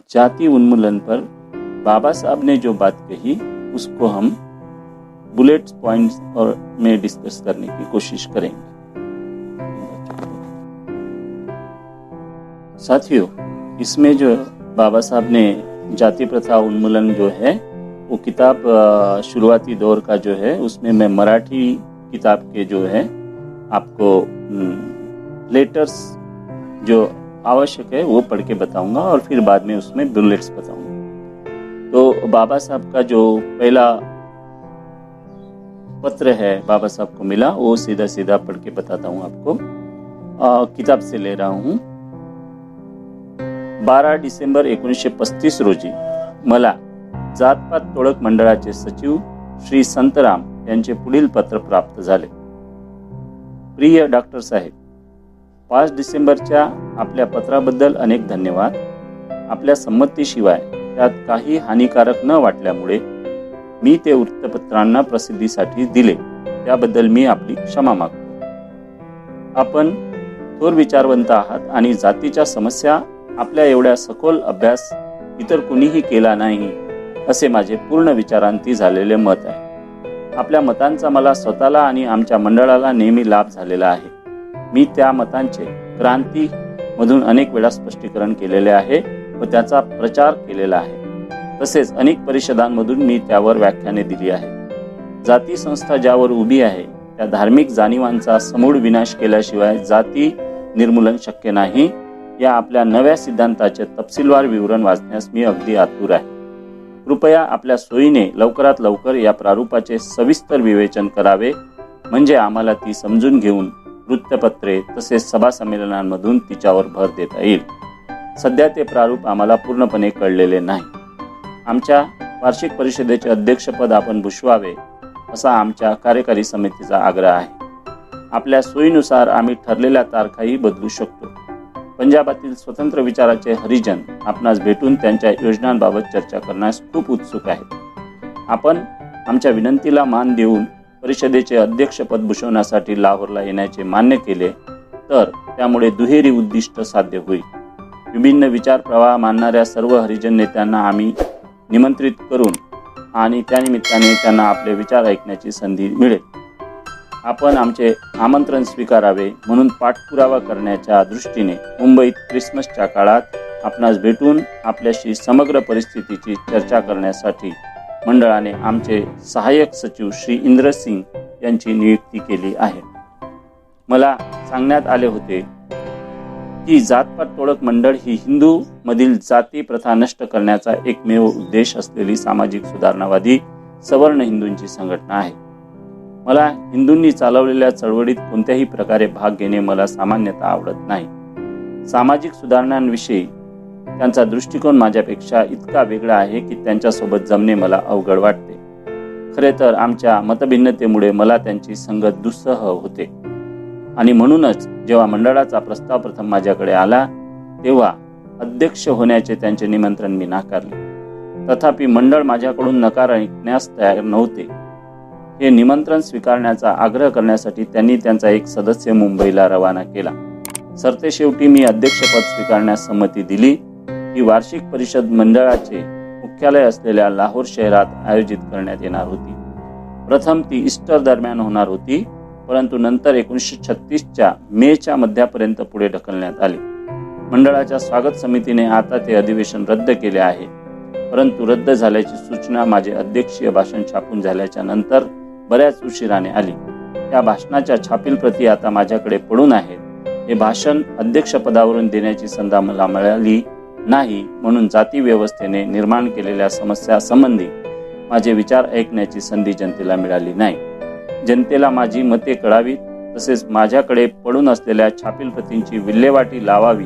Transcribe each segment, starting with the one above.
जाति उन्मूलन पर बाबा साहब ने जो बात कही उसको हम बुलेट पॉइंट्स और में डिस्कस करने की कोशिश करेंगे। साथियों, इसमें जो बाबा साहब ने जाति प्रथा उन्मूलन जो है वो किताब शुरुआती दौर का जो है उसमें मैं मराठी किताब के जो है आपको लेटर्स जो आवश्यक है वो पढ़ के बताऊंगा और फिर बाद में उसमें बुलेट्स बताऊंगा। तो बाबा साहब का जो पहला पत्र है बाबा साहब को मिला वो सीधा सीधा पढ़ के बताता हूँ आपको। किताब से ले रहा हूँ। 12 डिसेंबर 1935 रोजी मला जातपात टोळक मंडळाचे सचिव श्री संतराम यांचे पुढील पत्र प्राप्त झाले। प्रिय डॉक्टर साहेब, 5 डिसेंबरच्या आपल्या पत्राबद्दल अनेक धन्यवाद। आपल्या संमतीशिवाय त्यात काही हानिकारक न वाटल्यामुळे मी ते वृत्तपत्रांना प्रसिद्धीसाठी दिले, त्याबद्दल मी आपली क्षमा मागतो। आपण थोर विचारवंत आहात आणि जातीच्या समस्या आपल्या एवढ्या सखोल अभ्यास इतर कुणीही केला नाही असे माझे पूर्ण विचारांती झालेले मत आहे। आपल्या मतांचा मला स्वतःला आणि आमच्या मंडळाला नेहमी लाभ झालेला आहे। मी त्या मतांचे क्रांती मधून अनेक वेळा स्पष्टीकरण केलेले आहे व त्याचा प्रचार केलेला आहे। तसेच अनेक परिषदांमधून मी त्यावर व्याख्याने दिली आहेत। जाती संस्था ज्यावर उभी आहे त्या धार्मिक जाणीवांचा समूळ विनाश केल्याशिवाय जाती निर्मूलन शक्य नाही या आपल्या नव्या सिद्धांताचे तपशीलवार विवरण वाचण्यास मी अगदी आतुर आहे। कृपया आपल्या सोयीने लवकरात लवकर या प्रारूपाचे सविस्तर विवेचन करावे, म्हणजे आम्हाला ती समजून घेऊन वृत्तपत्रे तसेच सभा संमेलनांमधून तिच्यावर भर देता येईल। सध्या ते प्रारूप आम्हाला पूर्णपणे कळलेले नाही। आमच्या वार्षिक परिषदेचे अध्यक्षपद आपण भूषवावे असा आमच्या कार्यकारी समितीचा आग्रह आहे। आपल्या सोयीनुसार आम्ही ठरलेल्या तारखाही बदलू शकतो। पंजाबातील स्वतंत्र विचाराचे हरिजन आपणास भेटून त्यांच्या योजनांबाबत चर्चा करण्यास खूप उत्सुक आहेत। आपण आमच्या विनंतीला मान देऊन परिषदेचे अध्यक्षपद भूषवण्यासाठी लाहोरला येण्याचे मान्य केले तर त्यामुळे दुहेरी उद्दिष्ट साध्य होईल। विभिन्न विचार प्रवाह मानणाऱ्या सर्व हरिजन नेत्यांना आम्ही निमंत्रित करून आणि त्यानिमित्ताने त्यांना आपले विचार ऐकण्याची संधी मिळेल। आपण आमचे आमंत्रण स्वीकारावे म्हणून पाठपुरावा करण्याच्या दृष्टीने मुंबईत क्रिसमसच्या काळात आपणास भेटून आपल्याशी समग्र परिस्थितीची चर्चा करण्यासाठी मंडळाने आमचे सहाय्यक सचिव श्री इंद्र सिंग यांची नियुक्ती केली आहे। मला सांगण्यात आले होते की जातपात टोळक मंडळ ही हिंदू मधील जाती प्रथा नष्ट करण्याचा एकमेव उद्देश असलेली सामाजिक सुधारणावादी सवर्ण हिंदूंची संघटना आहे। मला हिंदूंनी चालवलेल्या चळवळीत कोणत्याही प्रकारे भाग घेणे मला सामान्यतः आवडत नाही। सामाजिक सुधारणांविषयी त्यांचा दृष्टिकोन माझ्यापेक्षा इतका वेगळा आहे की त्यांच्यासोबत जमणे मला अवघड वाटते। खरे तर आमच्या मतभिन्नतेमुळे मला त्यांची संगत दुस्सह होते आणि म्हणूनच जेव्हा मंडळाचा प्रस्ताव प्रथम माझ्याकडे आला तेव्हा अध्यक्ष होण्याचे त्यांचे निमंत्रण मी नाकारले। तथापि मंडळ माझ्याकडून नकार ऐकण्यास तयार नव्हते। हे निमंत्रण स्वीकारण्याचा आग्रह करण्यासाठी त्यांनी त्यांचा एक सदस्य मुंबईला रवाना केला। सरतेशेवटी मी अध्यक्षपद स्वीकारण्यास संमती दिली। ही वार्षिक परिषद मंडळाचे मुख्यालय असलेल्या लाहोर शहरात आयोजित करण्यात येणार होती। प्रथम ती ईस्टर दरम्यान होणार होती, परंतु नंतर 1936च्या मेच्या मध्यापर्यंत पुढे ढकलण्यात आली। मंडळाच्या स्वागत समितीने आता ते अधिवेशन रद्द केले आहे, परंतु रद्द झाल्याची सूचना माझे अध्यक्षीय भाषण छापून झाल्याच्या नंतर बऱ्याच उशिराने आली। त्या भाषणाच्या छापील प्रती आता माझ्याकडे पडून आहेत। हे भाषण अध्यक्षपदावरून देण्याची संधी मला मिळाली नाही, म्हणून जाती व्यवस्थेने निर्माण केलेल्या समस्या संबंधी माझे विचार ऐकण्याची संधी जनतेला मिळाली नाही। जनतेला माझी मते कळावीत तसेच माझ्याकडे पडून असलेल्या छापील प्रतींची विल्हेवाटी लावावी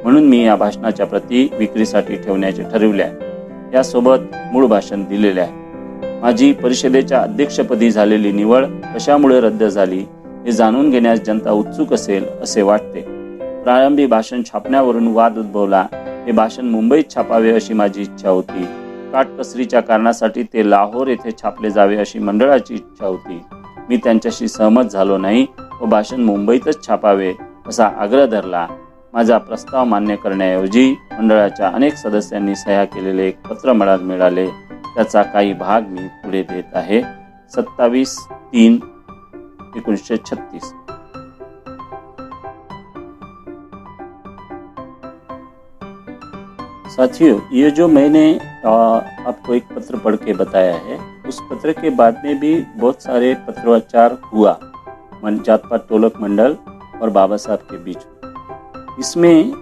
म्हणून मी या भाषणाच्या प्रती विक्रीसाठी ठेवण्याचे ठरविले आहे। यासोबत मूळ भाषण दिलेले आहे। माझी परिषदेच्या अध्यक्षपदी झालेली निवड कशामुळे रद्द झाली हे जाणून घेण्यास जनता उत्सुक असेल असे वाटते। प्रारंभी भाषण छापण्यावरून वाद उद्भवला। हे भाषण मुंबईत छापावे अशी माझी इच्छा होती। काटकसरीच्या कारणासाठी ते लाहोर येथे छापले जावे अशी मंडळाची इच्छा होती। मी त्यांच्याशी सहमत झालो नाही व भाषण मुंबईतच छापावे असा आग्रह धरला. माझा प्रस्ताव मान्य करण्याऐवजी मंडळाच्या अनेक सदस्यांनी सह्या केलेले एक पत्र मला मिळाले. त्याचा काही भाग मी पुढे देत आहे. 27/3/1936. साथियों, ये जो मैंने आपको एक पत्र पढ़ के बताया है, उस पत्र के बाद में भी बहुत सारे पत्राचार हुआ जात पात टोलक मंडल और बाबा साहब के बीच। इसमें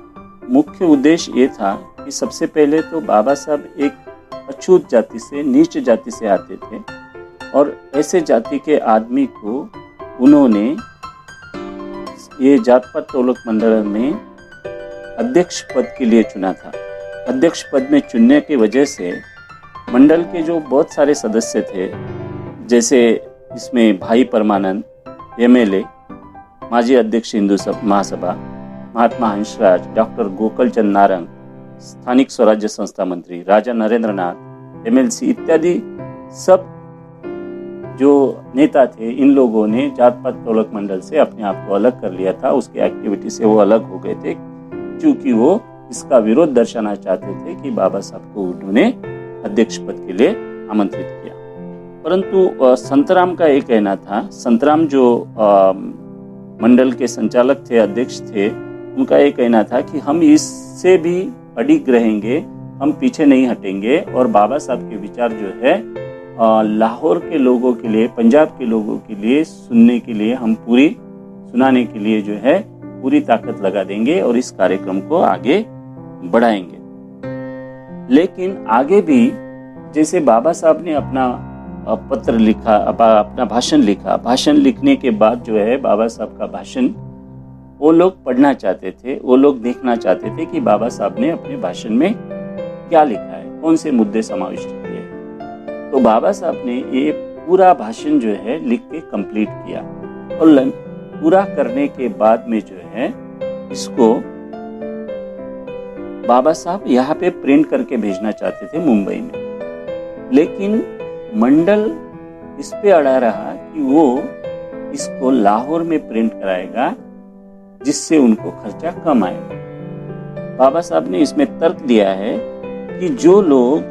मुख्य उद्देश्य ये था कि सबसे पहले तो बाबा साहब एक अछूत जाति से, नीच जाति से आते थे और ऐसे जाति के आदमी को उन्होंने ये जात पात टोलक मंडल में अध्यक्ष पद के लिए चुना था। अध्यक्ष पद में चुनने की वजह से मंडल के जो बहुत सारे सदस्य थे, जैसे इसमें भाई परमानंद एमएलए, माजी अध्यक्ष हिंदू महासभा, महात्मा हंसराज, डॉक्टर गोकलचंद नारंग, स्थानिक स्वराज्य संस्था मंत्री राजा नरेंद्रनाथ, एमएलसी इत्यादि सब जो नेता थे, इन लोगों ने जात पात टोलक मंडल से अपने आप को अलग कर लिया था। उसकी एक्टिविटी से वो अलग हो गए थे, क्योंकि वो इसका विरोध दर्शाना चाहते थे कि बाबा साहब को उन्होंने अध्यक्ष पद के लिए आमंत्रित किया। परंतु संतराम का एक कहना था, संतराम जो मंडल के संचालक थे, अध्यक्ष थे, उनका एक कहना था कि हम इससे भी अडिग रहेंगे, हम पीछे नहीं हटेंगे और बाबा साहब के विचार जो है लाहौर के लोगों के लिए, पंजाब के लोगों के लिए सुनने के लिए, हम सुनाने के लिए जो है पूरी ताकत लगा देंगे और इस कार्यक्रम को आगे बढ़ाएंगे। लेकिन आगे भी जैसे बाबा साहब ने अपना पत्र लिखा, अपना भाषण लिखा, भाषण लिखने के बाद जो है बाबा साहब का भाषण वो लोग पढ़ना चाहते थे, वो लोग देखना चाहते थे कि बाबा साहब ने अपने भाषण में क्या लिखा है, कौन से मुद्दे समाविष्ट किए हैं। तो बाबा साहब ने ये पूरा भाषण जो है लिख के कंप्लीट किया और पूरा करने के बाद में जो है इसको बाबा साहब यहाँ पे प्रिंट करके भेजना चाहते थे मुंबई में, लेकिन मंडल इस पे अड़ा रहा कि वो इसको लाहौर में प्रिंट कराएगा, जिससे उनको खर्चा कम आएगा। बाबा साहब ने इसमें तर्क दिया है कि जो लोग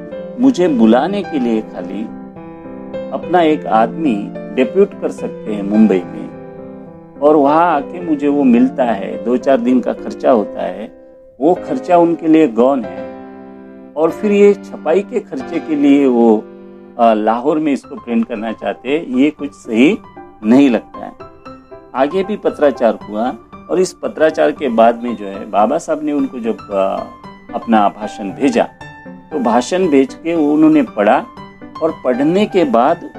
मुझे बुलाने के लिए खाली अपना एक आदमी डेप्यूट कर सकते हैं मुंबई में और वहां आके मुझे वो मिलता है, 2-4 दिन का खर्चा होता है, वो खर्चा उनके लिए गौन है। और फिर ये छपाई के खर्चे के लिए वो लाहौर में इसको प्रिंट करना चाहते हैं, ये कुछ सही नहीं लगता है। आगे भी पत्राचार हुआ और इस पत्राचार के बाद में जो है बाबा साहब ने उनको जब अपना भाषण भेजा, तो भाषण भेज के उन्होंने पढ़ा और पढ़ने के बाद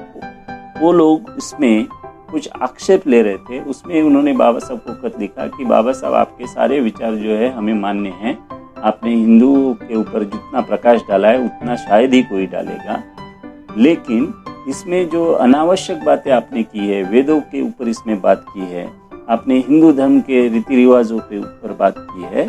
वो लोग इसमें कुछ आक्षेप ले रहे थे। उसमें उन्होंने बाबा साहब को खत लिखा कि बाबा साहब, आपके सारे विचार जो है हमें मान्य हैं, आपने हिंदू के ऊपर जितना प्रकाश डाला है उतना शायद ही कोई डालेगा, लेकिन इसमें जो अनावश्यक बातें आपने की है, वेदों के ऊपर इसमें बात की है, आपने हिंदू धर्म के रीति रिवाजों के ऊपर बात की है,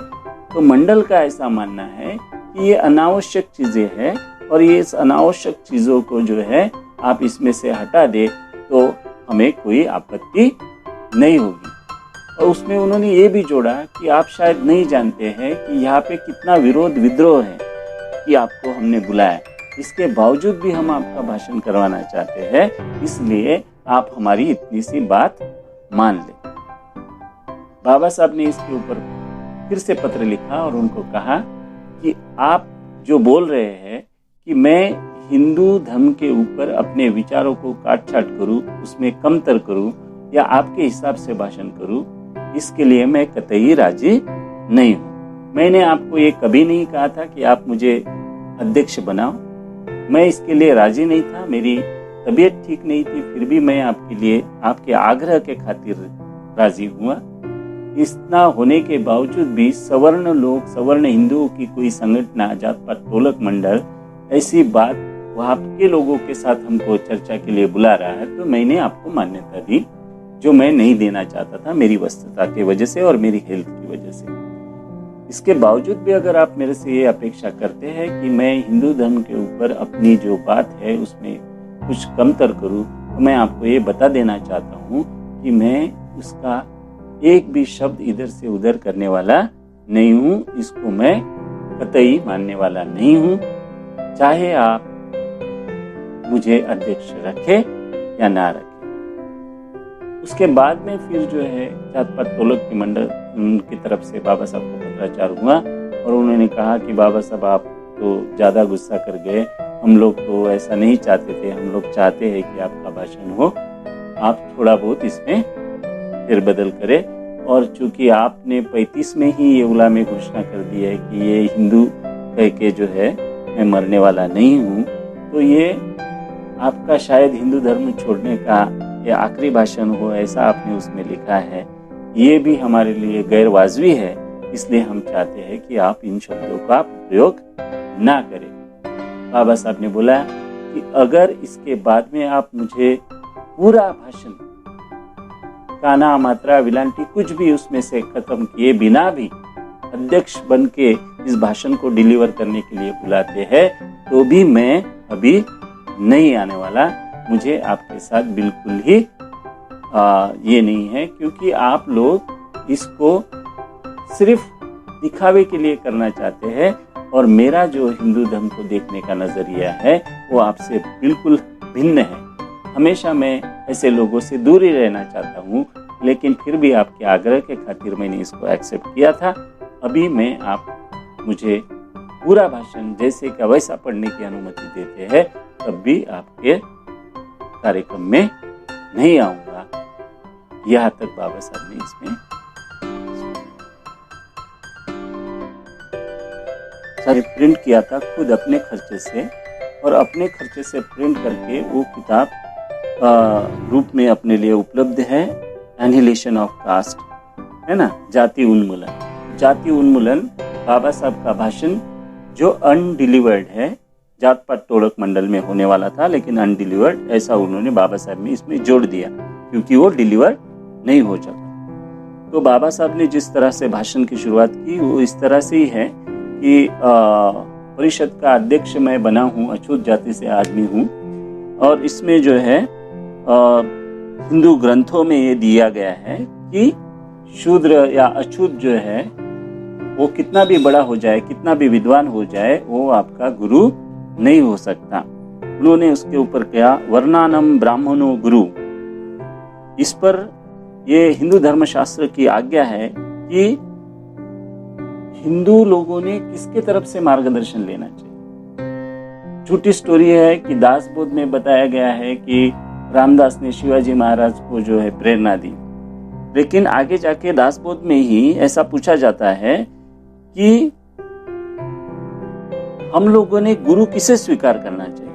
तो मंडल का ऐसा मानना है कि ये अनावश्यक चीज़ें हैं और ये इस अनावश्यक चीज़ों को जो है आप इसमें से हटा दे तो हमें कोई आपत्ति नहीं होगी। और उसमें उन्होंने ये भी जोड़ा कि आप शायद नहीं जानते हैं कि यहाँ पे कितना विरोध विद्रोह है कि आपको हमने बुलाया, इसके बावजूद भी हम आपका भाषण करवाना चाहते हैं, इसलिए आप हमारी इतनी सी बात मान लें। बाबा साहब ने इसके ऊपर फिर से पत्र लिखा और उनको कहा कि आप जो बोल रहे हैं कि मैं हिंदू धर्म के ऊपर अपने विचारों को काट छाट करूं, उसमें कमतर करूं या आपके हिसाब से भाषण करूं, इसके लिए मैं कतई राजी नहीं हूं। मैंने आपको ये कभी नहीं कहा था कि आप मुझे अध्यक्ष बनाओ, मैं इसके लिए राजी नहीं था, मेरी तबीयत ठीक नहीं थी, फिर भी मैं आपके लिए, आपके आग्रह के खातिर राजी हुआ। इतना होने के बावजूद भी सवर्ण लोग, सवर्ण हिंदुओं की कोई संगठन, जात पात टोलक मंडल ऐसी बात वहाँ के लोगों के साथ हमको चर्चा के लिए बुला रहा है, तो मैंने आपको मान्यता दी, जो मैं नहीं देना चाहता था मेरी वस्तुता की वजह से और मेरी हेल्थ की वजह से। इसके बावजूद भी अगर आप मेरे से ये अपेक्षा करते हैं कि मैं हिंदू धर्म के ऊपर अपनी जो बात है उसमें कुछ कमतर करूं तो मैं आपको ये बता देना चाहता हूँ कि मैं उसका एक भी शब्द इधर से उधर करने वाला नहीं हूँ। इसको मैं कतई मानने वाला नहीं हूँ, चाहे आप मुझे अध्यक्ष रखे या ना रखे। उसके बाद में फिर जो है जात पात तोलक की मंडल की तरफ से बाबा साहब को पत्राचार हुआ और उन्होंने कहा कि बाबा साहब आप तो ज़्यादा गुस्सा कर गए, हम लोग तो ऐसा नहीं चाहते थे, हम लोग चाहते हैं कि आपका भाषण हो, आप थोड़ा बहुत इसमें फेरबदल करें। और चूंकि आपने 35 में ही ये उला में घोषणा कर दी है कि ये हिंदू कह के जो है मैं मरने वाला नहीं हूँ, तो ये आपका शायद हिंदू धर्म छोड़ने का ये आखिरी भाषण हो, ऐसा आपने उसमें लिखा है। ये भी हमारे लिए गैर वाजबी है, इसलिए हम चाहते हैं कि आप इन शब्दों का प्रयोग ना करें। बाबा साहब ने बोला कि अगर इसके बाद में आप मुझे पूरा भाषण काना मात्रा विलांटी कुछ भी उसमें से खत्म किए बिना भी अध्यक्ष बन के इस भाषण को डिलीवर करने के लिए बुलाते हैं, तो भी मैं अभी नहीं आने वाला। मुझे आपके साथ बिल्कुल ही ये नहीं है, क्योंकि आप लोग इसको सिर्फ दिखावे के लिए करना चाहते हैं और मेरा जो हिंदू धर्म को देखने का नजरिया है वो आपसे बिल्कुल भिन्न है। हमेशा मैं ऐसे लोगों से दूर ही रहना चाहता हूँ, लेकिन फिर भी आपके आग्रह के खातिर मैंने इसको एक्सेप्ट किया था। अभी मैं आप मुझे पूरा भाषण जैसे का वैसा पढ़ने की अनुमति देते हैं, तब भी आपके कार्यक्रम में नहीं आऊँगा। यहाँ तक बाबा साहब ने इसमें सारे प्रिंट किया था खुद अपने खर्चे से, और अपने खर्चे से प्रिंट करके वो किताब रूप में अपने लिए उपलब्ध है। एनिहिलेशन ऑफ कास्ट है ना, जाति उन्मूलन। जाति उन्मूलन बाबा साहब का भाषण जो अनडिलीवर्ड है, जात पात तोड़क मंडल में होने वाला था लेकिन अनडिलीवर्ड, ऐसा उन्होंने बाबा साहब में इसमें जोड़ दिया क्योंकि वो डिलीवर नहीं हो सका। तो बाबा साहब ने जिस तरह से भाषण की शुरुआत की वो इस तरह से ही है कि परिषद का अध्यक्ष मैं बना हूँ, अछूत जाति से आदमी हूँ, और इसमें जो है हिंदू ग्रंथों में ये दिया गया है कि शूद्र या अछूत जो है वो कितना भी बड़ा हो जाए, कितना भी विद्वान हो जाए, वो आपका गुरु नहीं हो सकता। उन्होंने उसके ऊपर कहा वर्णानम ब्राह्मणो गुरु। इस पर ये हिंदू धर्मशास्त्र की आज्ञा है कि हिंदू लोगों ने किसके तरफ से मार्गदर्शन लेना चाहिए। झूठी स्टोरी है कि दासबोध में बताया गया है कि रामदास ने शिवाजी महाराज को जो है प्रेरणा दी, लेकिन आगे जाके दासबोध में ही ऐसा पूछा जाता है कि हम लोगों ने गुरु किसे स्वीकार करना चाहिए।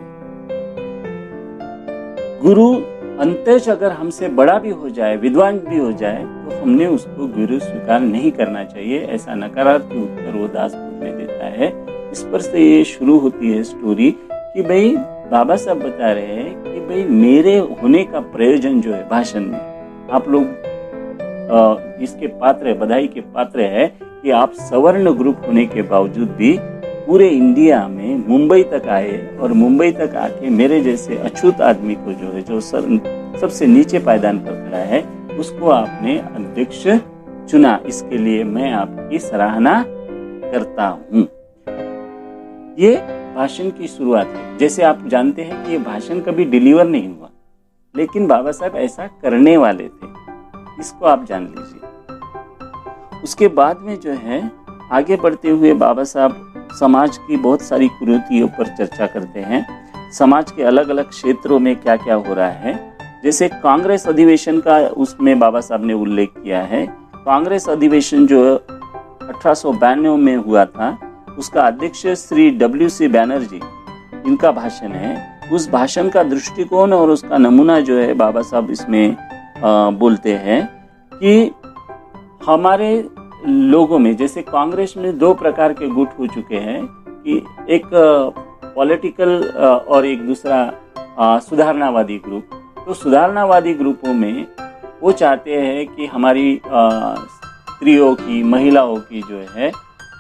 गुरु अंतश अगर हमसे बड़ा भी हो जाए, विद्वान भी हो जाए, तो हमने उसको गुरु स्वीकार नहीं करना चाहिए। ऐसा नकारात्मक उत्तर वो दासबोध में देता है। इस पर से ये शुरू होती है स्टोरी कि भाई बाबा साहब बता रहे हैं कि भाई मेरे होने का प्रयोजन जो है भाषण में, आप लोग इसके पात्र, बधाई के पात्र है कि आप सवर्ण ग्रुप होने के बावजूद भी पूरे इंडिया में मुंबई तक आए, और मुंबई तक आके मेरे जैसे अछूत आदमी को जो है, जो सबसे नीचे पायदान पर खड़ा है, उसको आपने अध्यक्ष चुना। इसके लिए मैं आपकी सराहना करता हूँ। ये भाषण की शुरुआत है। जैसे आप जानते हैं कि ये भाषण कभी डिलीवर नहीं हुआ, लेकिन बाबा साहब ऐसा करने वाले थे, इसको आप जान लीजिए। उसके बाद में जो है आगे बढ़ते हुए बाबा साहब समाज की बहुत सारी कुरीतियों पर चर्चा करते हैं। समाज के अलग अलग क्षेत्रों में क्या क्या हो रहा है, जैसे कांग्रेस अधिवेशन का उसमें बाबा साहब ने उल्लेख किया है। कांग्रेस अधिवेशन जो 1892 में हुआ था, उसका अध्यक्ष श्री WC बैनर्जी, इनका भाषण है। उस भाषण का दृष्टिकोण और उसका नमूना जो है बाबा साहब इसमें बोलते हैं कि हमारे लोगों में, जैसे कांग्रेस में दो प्रकार के गुट हो चुके हैं कि एक पॉलिटिकल और एक दूसरा सुधारणावादी ग्रुप। तो सुधारणावादी ग्रुपों में वो चाहते हैं कि हमारी स्त्रियों की, महिलाओं की जो है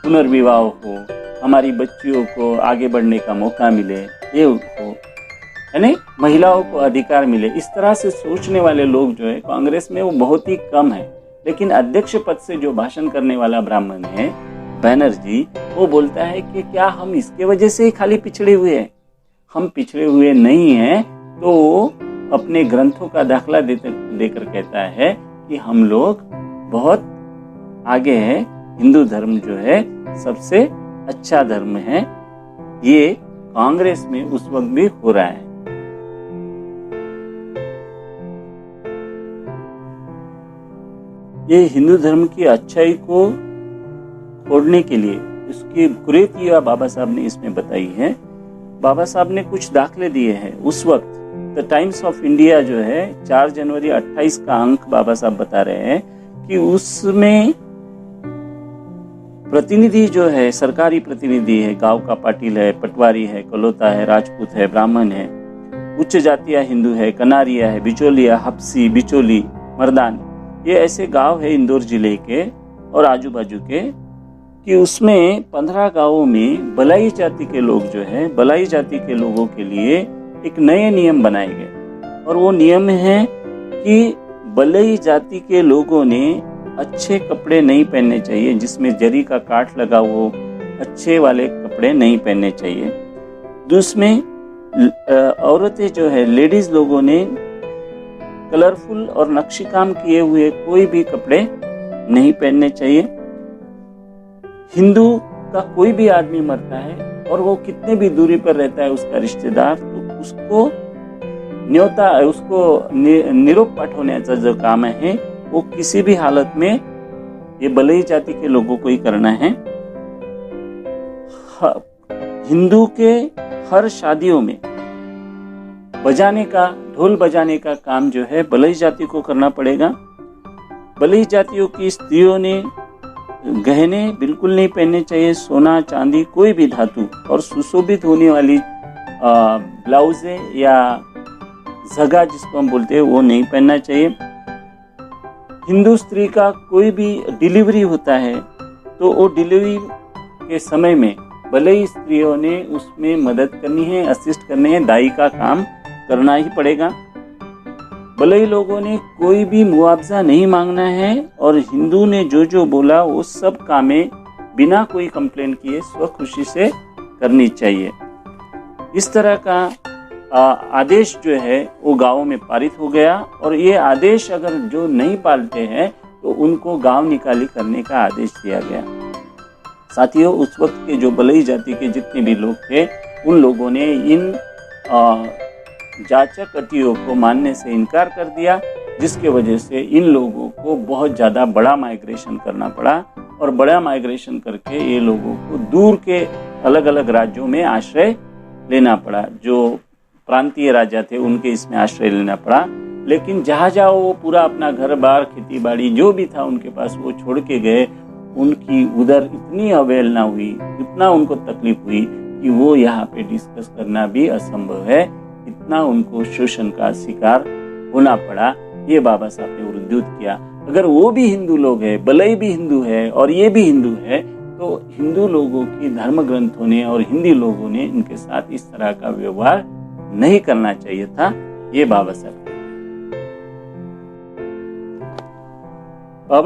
पुनर्विवाह हो, हमारी बच्चियों को आगे बढ़ने का मौका मिले, ये हो। यानी महिलाओं को अधिकार मिले। इस तरह से सोचने वाले लोग जो है कांग्रेस में वो बहुत ही कम है। लेकिन अध्यक्ष पद से जो भाषण करने वाला ब्राह्मण है बैनर्जी, वो बोलता है कि क्या हम इसके वजह से ही खाली पिछड़े हुए हैं? हम पिछड़े हुए नहीं हैं। तो वो अपने ग्रंथों का दाखला देकर कहता है कि हम लोग बहुत आगे हैं, हिंदू धर्म जो है सबसे अच्छा धर्म है। ये कांग्रेस में उस वक्त भी हो रहा है। ये हिंदू धर्म की अच्छाई को खोड़ने के लिए उसकी कुरीतियां बाबा साहब ने इसमें बताई है। बाबा साहब ने कुछ दाखले दिए हैं। उस वक्त द टाइम्स ऑफ इंडिया जो है 4 जनवरी 28 का अंक बाबा साहब बता रहे हैं कि उसमें प्रतिनिधि जो है, सरकारी प्रतिनिधि है, गांव का पाटिल है, पटवारी है, कलोता है, राजपूत है, ब्राह्मण है, उच्च जातिया हिंदू है, कनारिया है, बिचौलिया, हप्सी, बिचौली, मर्दान, ये ऐसे गांव है इंदौर जिले के और आजू बाजू के कि उसमें 15 गांवों में बलाई जाति के लोग जो है, बलाई जाति के लोगों के लिए एक नए नियम बनाए गए। और वो नियम है कि बलाई जाति के लोगों ने अच्छे कपड़े नहीं पहनने चाहिए, जिसमें जरी का काट लगा हो, अच्छे वाले कपड़े नहीं पहनने चाहिए। दूसरे औरतें जो है, लेडीज लोगों ने कलरफुल और नक्शी काम किए हुए कोई भी कपड़े नहीं पहनने चाहिए। हिंदू का कोई भी आदमी मरता है और वो कितने भी दूरी पर रहता है उसका रिश्तेदार, तो उसको न्योता, उसको निरोप पाठवण्याचा जो काम है वो किसी भी हालत में ये बलई जाति के लोगों को ही करना है। हिंदू के हर शादियों में बजाने का, ढोल बजाने का काम जो है बलई जाति को करना पड़ेगा। बलई जातियों की स्त्रियों ने गहने बिल्कुल नहीं पहनने चाहिए, सोना चांदी कोई भी धातु और सुशोभित होने वाली ब्लाउजे या झगा जिसको हम बोलते हैं वो नहीं पहनना चाहिए। हिंदू स्त्री का कोई भी डिलीवरी होता है तो वो डिलीवरी के समय में बलई स्त्रियों ने उसमें मदद करनी है, असिस्ट करने है, दाई का काम करना ही पड़ेगा। बलई लोगों ने कोई भी मुआवजा नहीं मांगना है और हिंदू ने जो जो बोला वो सब कामें बिना कोई कंप्लेन किए स्वखुशी से करनी चाहिए। इस तरह का आदेश जो है वो गांवों में पारित हो गया और ये आदेश अगर जो नहीं पालते हैं तो उनको गांव निकाली करने का आदेश दिया गया। साथियों, उस वक्त के जो बलई जाति के जितने भी लोग थे उन लोगों ने इन जाचक अटियों को मानने से इनकार कर दिया, जिसके वजह से इन लोगों को बहुत ज़्यादा बड़ा माइग्रेशन करना पड़ा और बड़ा माइग्रेशन करके ये लोगों को दूर के अलग अलग राज्यों में आश्रय लेना पड़ा। जो प्रांतीय राजा थे उनके इसमें आश्रय लेना पड़ा। लेकिन जहाँ जाओ वो पूरा अपना घर बार, खेती बाड़ी जो भी था उनके पास वो छोड़ के गए। उनकी उधर इतनी अवहेलना हुई, इतना उनको तकलीफ हुई कि वो यहाँ पे डिस्कस करना भी असंभव है। इतना उनको शोषण का शिकार होना पड़ा। ये बाबा साहब ने उद्धृत किया। अगर वो भी हिंदू लोग हैं, बलई भी हिंदू है और ये भी हिंदू है, तो हिंदू लोगों की धर्म ग्रंथों ने और हिंदी लोगों ने इनके साथ इस तरह का व्यवहार नहीं करना चाहिए था। ये बाबा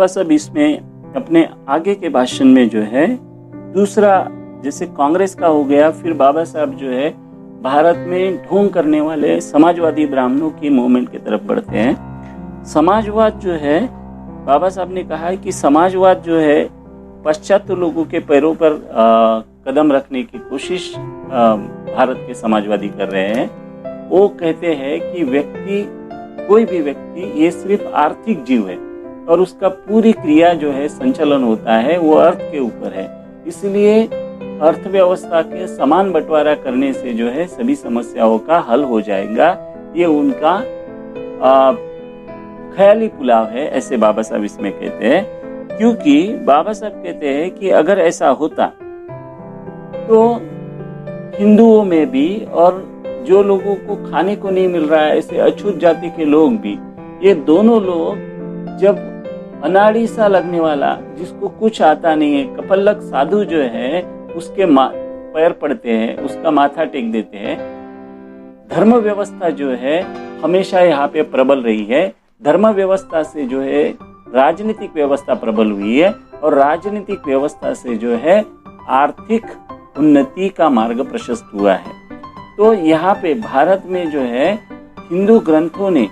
साहब इसमें अपने आगे के भाषण में जो है दूसरा, जैसे कांग्रेस का हो गया, फिर बाबा साहब जो है भारत में ढोंग करने वाले समाजवादी ब्राह्मणों की मूवमेंट की तरफ बढ़ते हैं। समाजवाद जो है, बाबा साहब ने कहा है कि समाजवाद जो है पाश्चात्य लोगों के पैरों पर कदम रखने की कोशिश भारत के समाजवादी कर रहे हैं। वो कहते हैं कि व्यक्ति, कोई भी व्यक्ति ये सिर्फ आर्थिक जीव है और उसका पूरी क्रिया जो है संचालन होता है वो अर्थ के ऊपर है। इसलिए अर्थव्यवस्था के समान बंटवारा करने से जो है सभी समस्याओं का हल हो जाएगा। ये उनका ख्याली पुलाव है, ऐसे बाबा साहब इसमें कहते हैं। क्योंकि बाबा साहब कहते हैं कि अगर ऐसा होता तो हिंदुओं में भी और जो लोगों को खाने को नहीं मिल रहा है, ऐसे अछूत जाति के लोग भी, ये दोनों लोग जब अनाड़ी सा लगने वाला, जिसको कुछ आता नहीं है, कपल्लक साधु जो है उसके पैर पड़ते हैं, उसका माथा टेक देते हैं, धर्म व्यवस्था जो है हमेशा यहाँ पे प्रबल रही है। धर्म व्यवस्था से जो है राजनीतिक व्यवस्था प्रबल हुई है और राजनीतिक व्यवस्था से जो है आर्थिक उन्नति का मार्ग प्रशस्त हुआ है। तो यहाँ पे भारत में जो है हिंदू ग्रंथों ने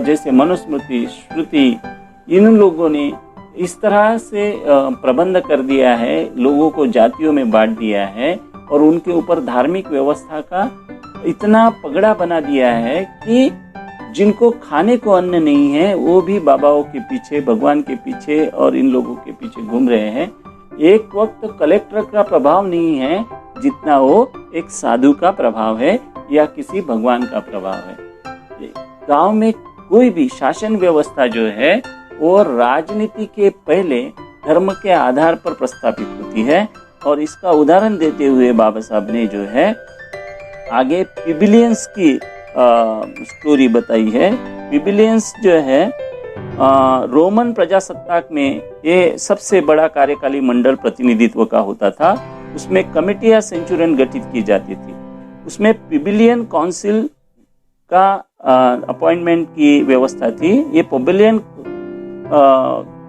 जैसे मनुस्मृति, श्रुति, इन लोगों ने इस तरह से प्रबंध कर दिया है, लोगों को जातियों में बांट दिया है और उनके ऊपर धार्मिक व्यवस्था का इतना पगड़ा बना दिया है कि जिनको खाने को अन्न नहीं है वो भी बाबाओं के पीछे, भगवान के पीछे और इन लोगों के पीछे घूम रहे हैं। एक वक्त कलेक्टर का प्रभाव नहीं है जितना वो एक साधु का प्रभाव है या किसी भगवान का प्रभाव है। गांव में कोई भी शासन व्यवस्था जो है वो राजनीति के पहले धर्म के आधार पर प्रस्थापित होती है। और इसका उदाहरण देते हुए बाबा साहब ने जो है आगे पिबिलियंस की स्टोरी बताई है। पिबिलियंस जो है रोमन प्रजासत्ताक में ये सबसे बड़ा कार्यकाली मंडल प्रतिनिधित्व का होता था। उसमें कमिटियां सेंचुरियन गठित की जाती थी। उसमें पिबिलियन काउंसिल का अपॉइंटमेंट की व्यवस्था थी। ये पिबिलियन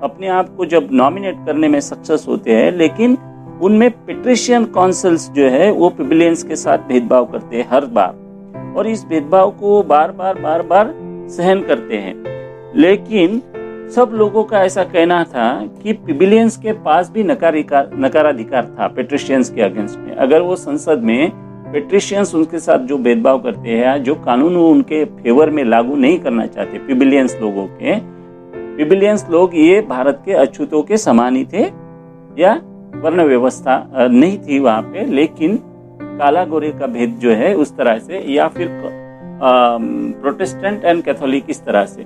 अपने आप को जब नॉमिनेट करने में सक्सेस होते हैं, लेकिन उनमें पेट्रिशियन काउंसिल्स जो है वो पिबिलियंस के साथ भेदभाव करते हैं हर बार, और इस भेदभाव को बार बार सहन करते हैं। लेकिन सब लोगों का ऐसा कहना था कि पिबिलियंस के पास भी नकाराधिकार था पेट्रिशियंस के अगेंस्ट में। अगर वो संसद में पेट्रिशियंस उनके साथ जो भेदभाव करते हैं, जो कानून वो उनके फेवर में लागू नहीं करना चाहते पिबिलियंस लोगों के, पिबिलियंस लोग ये भारत के अछूतों के समान ही थे या वर्ण व्यवस्था नहीं थी वहां पे, लेकिन काला गोरे का भेद जो है उस तरह से, या फिर प्रोटेस्टेंट एंड कैथोलिक इस तरह से।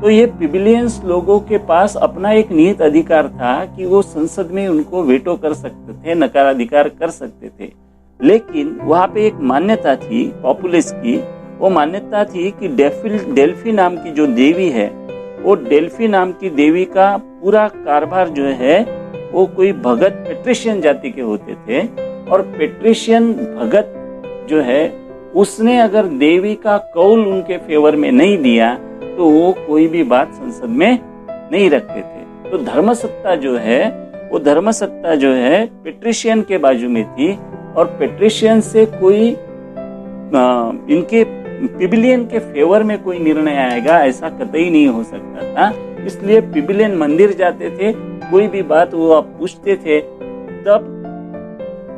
तो ये पिबिलियंस लोगों के पास अपना एक निहित अधिकार था कि वो संसद में उनको वेटो कर सकते थे, नकाराधिकार कर सकते थे। लेकिन वहां पे एक मान्यता थी पॉपुलिस की, वो मान्यता थी कि डेल्फी नाम की जो देवी है, वो डेल्फी नाम की देवी का पूरा कारभार जो है वो कोई भगत पेट्रिशियन जाति के होते थे। और पेट्रिशियन भगत जो है उसने अगर देवी का कौल उनके फेवर में नहीं दिया तो वो कोई भी बात संसद में नहीं रखते थे। तो धर्मसत्ता जो है वो धर्मसत्ता जो है पेट्रिशियन के बाजू में थी, और पेट्रिशियन से कोई इनके पिबिलियन के फेवर में कोई निर्णय आएगा ऐसा कतई नहीं हो सकता था। इसलिए पिबिलियन मंदिर जाते थे, कोई भी बात वो आप पूछते थे, तब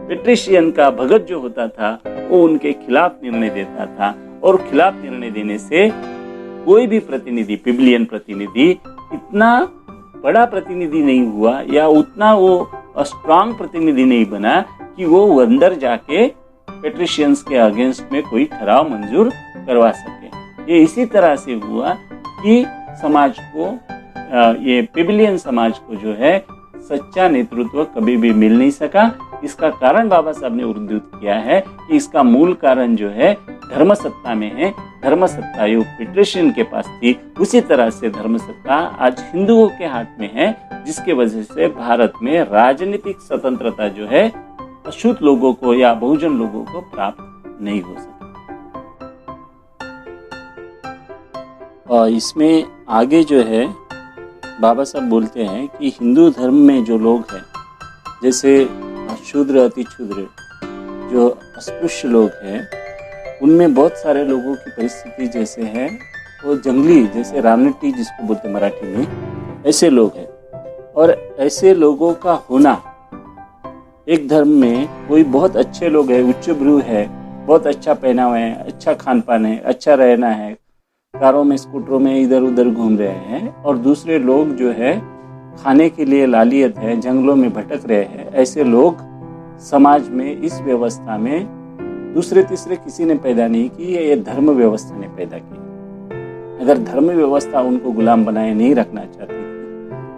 पेट्रिशियन का भगत जो होता था वो उनके खिलाफ निर्णय देता था। और खिलाफ निर्णय देने से कोई भी प्रतिनिधि, पिबिलियन प्रतिनिधि इतना बड़ा प्रतिनिधि नहीं हुआ या उतना वो स्ट्रांग प्रतिनिधि नहीं बना कि वो अंदर जाके पेट्रिशियंस के अगेंस्ट में कोई ठराव मंजूर करवा सके। ये इसी तरह से हुआ कि समाज को, ये पिबिलियन समाज को जो है सच्चा नेतृत्व कभी भी मिल नहीं सका। इसका कारण बाबा साहब ने उद्धृत किया है कि इसका मूल कारण जो है धर्मसत्ता में है। धर्मसत्ता योग पेट्रिशियन के पास थी, उसी तरह से धर्मसत्ता आज हिंदुओं के हाथ में है, जिसके वजह से भारत में राजनीतिक स्वतंत्रता जो है अछूत लोगों को या बहुजन लोगों को प्राप्त नहीं हो सकी। और इसमें आगे जो है बाबा साहब बोलते हैं कि हिंदू धर्म में जो लोग हैं, जैसे शूद्र, अति क्षुद्र, जो अस्पृश्य लोग हैं, उनमें बहुत सारे लोगों की परिस्थिति जैसे है वो जंगली, जैसे रामनिट्टी जिसको बोलते मराठी में, ऐसे लोग हैं। और ऐसे लोगों का होना एक धर्म में, कोई बहुत अच्छे लोग हैं, उच्च भ्रू है, बहुत अच्छा पहनावा है, अच्छा खान पान है, अच्छा रहना है, कारों में स्कूटरों में इधर उधर घूम रहे हैं, और दूसरे लोग जो है खाने के लिए लालियत है, जंगलों में भटक रहे हैं, ऐसे लोग समाज में इस व्यवस्था में दूसरे तीसरे किसी ने पैदा नहीं की, ये धर्म व्यवस्था ने पैदा की। अगर धर्म व्यवस्था उनको गुलाम बनाए नहीं रखना चाहती थी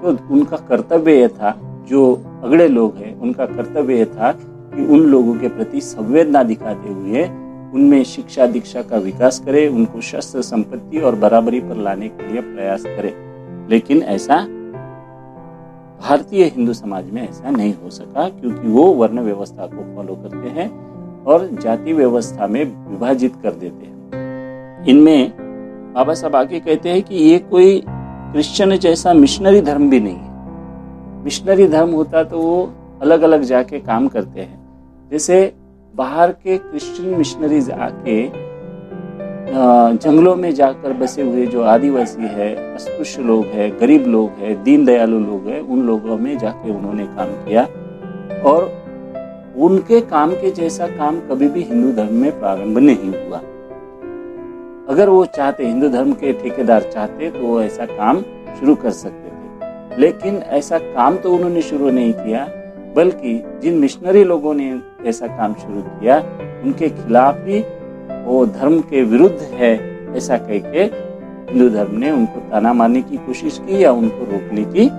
तो उनका कर्तव्य यह था, जो अगड़े लोग हैं उनका कर्तव्य यह था कि उन लोगों के प्रति संवेदना दिखाते हुए उनमें शिक्षा दीक्षा का विकास करे, उनको शस्त्र संपत्ति और बराबरी पर लाने के लिए प्रयास करे। लेकिन ऐसा भारतीय हिंदू समाज में ऐसा नहीं हो सका, क्योंकि वो वर्ण व्यवस्था को फॉलो करते हैं। और जाति व्यवस्था में विभाजित कर देते हैं। इनमें बाबा साहब आगे कहते हैं कि ये कोई क्रिश्चियन जैसा मिशनरी धर्म भी नहीं है। मिशनरी धर्म होता तो वो अलग अलग जाके काम करते हैं। जैसे बाहर के क्रिश्चियन मिशनरीज आके जंगलों में जाकर बसे हुए जो आदिवासी है, अस्पृश्य लोग है, गरीब लोग है, दीन दयालु लोग है, उन लोगों में जाके उन्होंने काम किया और उनके काम के जैसा काम कभी भी हिंदू धर्म में प्रारंभ नहीं हुआ। अगर वो चाहते, हिंदू धर्म के ठेकेदार चाहते तो वो ऐसा काम शुरू कर सकते थे, लेकिन ऐसा काम तो उन्होंने शुरू नहीं किया, बल्कि जिन मिशनरी लोगों ने ऐसा काम शुरू किया उनके खिलाफ ही, वो धर्म के विरुद्ध है ऐसा कह के हिंदू धर्म ने उनको ताना मारने की कोशिश की या उनको रोकने की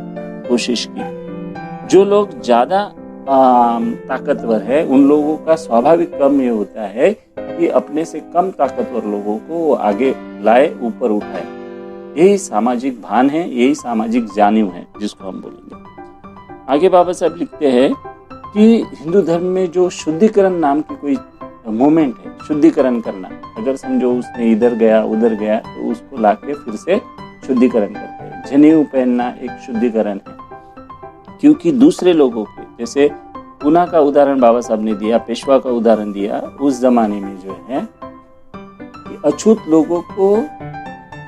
कोशिश की। जो लोग ज्यादा ताकतवर है उन लोगों का स्वाभाविक काम ये होता है कि अपने से कम ताकतवर लोगों को आगे लाए, ऊपर उठाए। यही सामाजिक भान है, यही सामाजिक जानिव है जिसको हम बोलेंगे। आगे बाबा साहब लिखते हैं कि हिंदू धर्म में जो शुद्धिकरण नाम की कोई मूवमेंट है, शुद्धिकरण करना, अगर समझो उसने इधर गया उधर गया तो उसको लाके फिर से शुद्धिकरण करते हैं। जनेऊ पहनना एक शुद्धिकरण है, क्योंकि दूसरे लोगों के, जैसे पूना का उदाहरण बाबा साहब ने दिया, पेशवा का उदाहरण दिया, उस जमाने में जो है कि अछूत लोगों को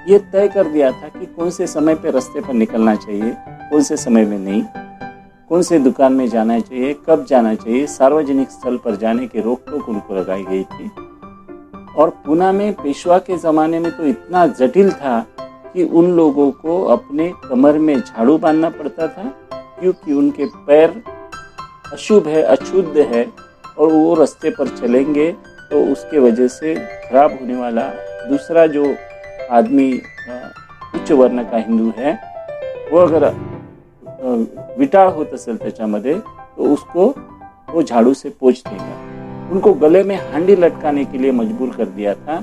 ये तय कर दिया था कि कौन से समय पे रास्ते पर निकलना चाहिए, कौन से समय में नहीं, कौन से दुकान में जाना चाहिए, कब जाना चाहिए, सार्वजनिक स्थल पर जाने की रोक टोक उनको लगाई गई थी। और पूना में पेशवा के ज़माने में तो इतना जटिल था कि उन लोगों को अपने कमर में झाड़ू बांधना पड़ता था, क्योंकि उनके पैर अशुभ है, अशुद्ध है, और वो रास्ते पर चलेंगे तो उसके वजह से खराब होने वाला दूसरा जो आदमी उच्च वर्ण का हिंदू है, वो अगर विटाळ होत असेल त्याच्यामध्ये तो उसको वो झाड़ू से पोंछ देगा। उनको गले में हांडी लटकाने के लिए मजबूर कर दिया था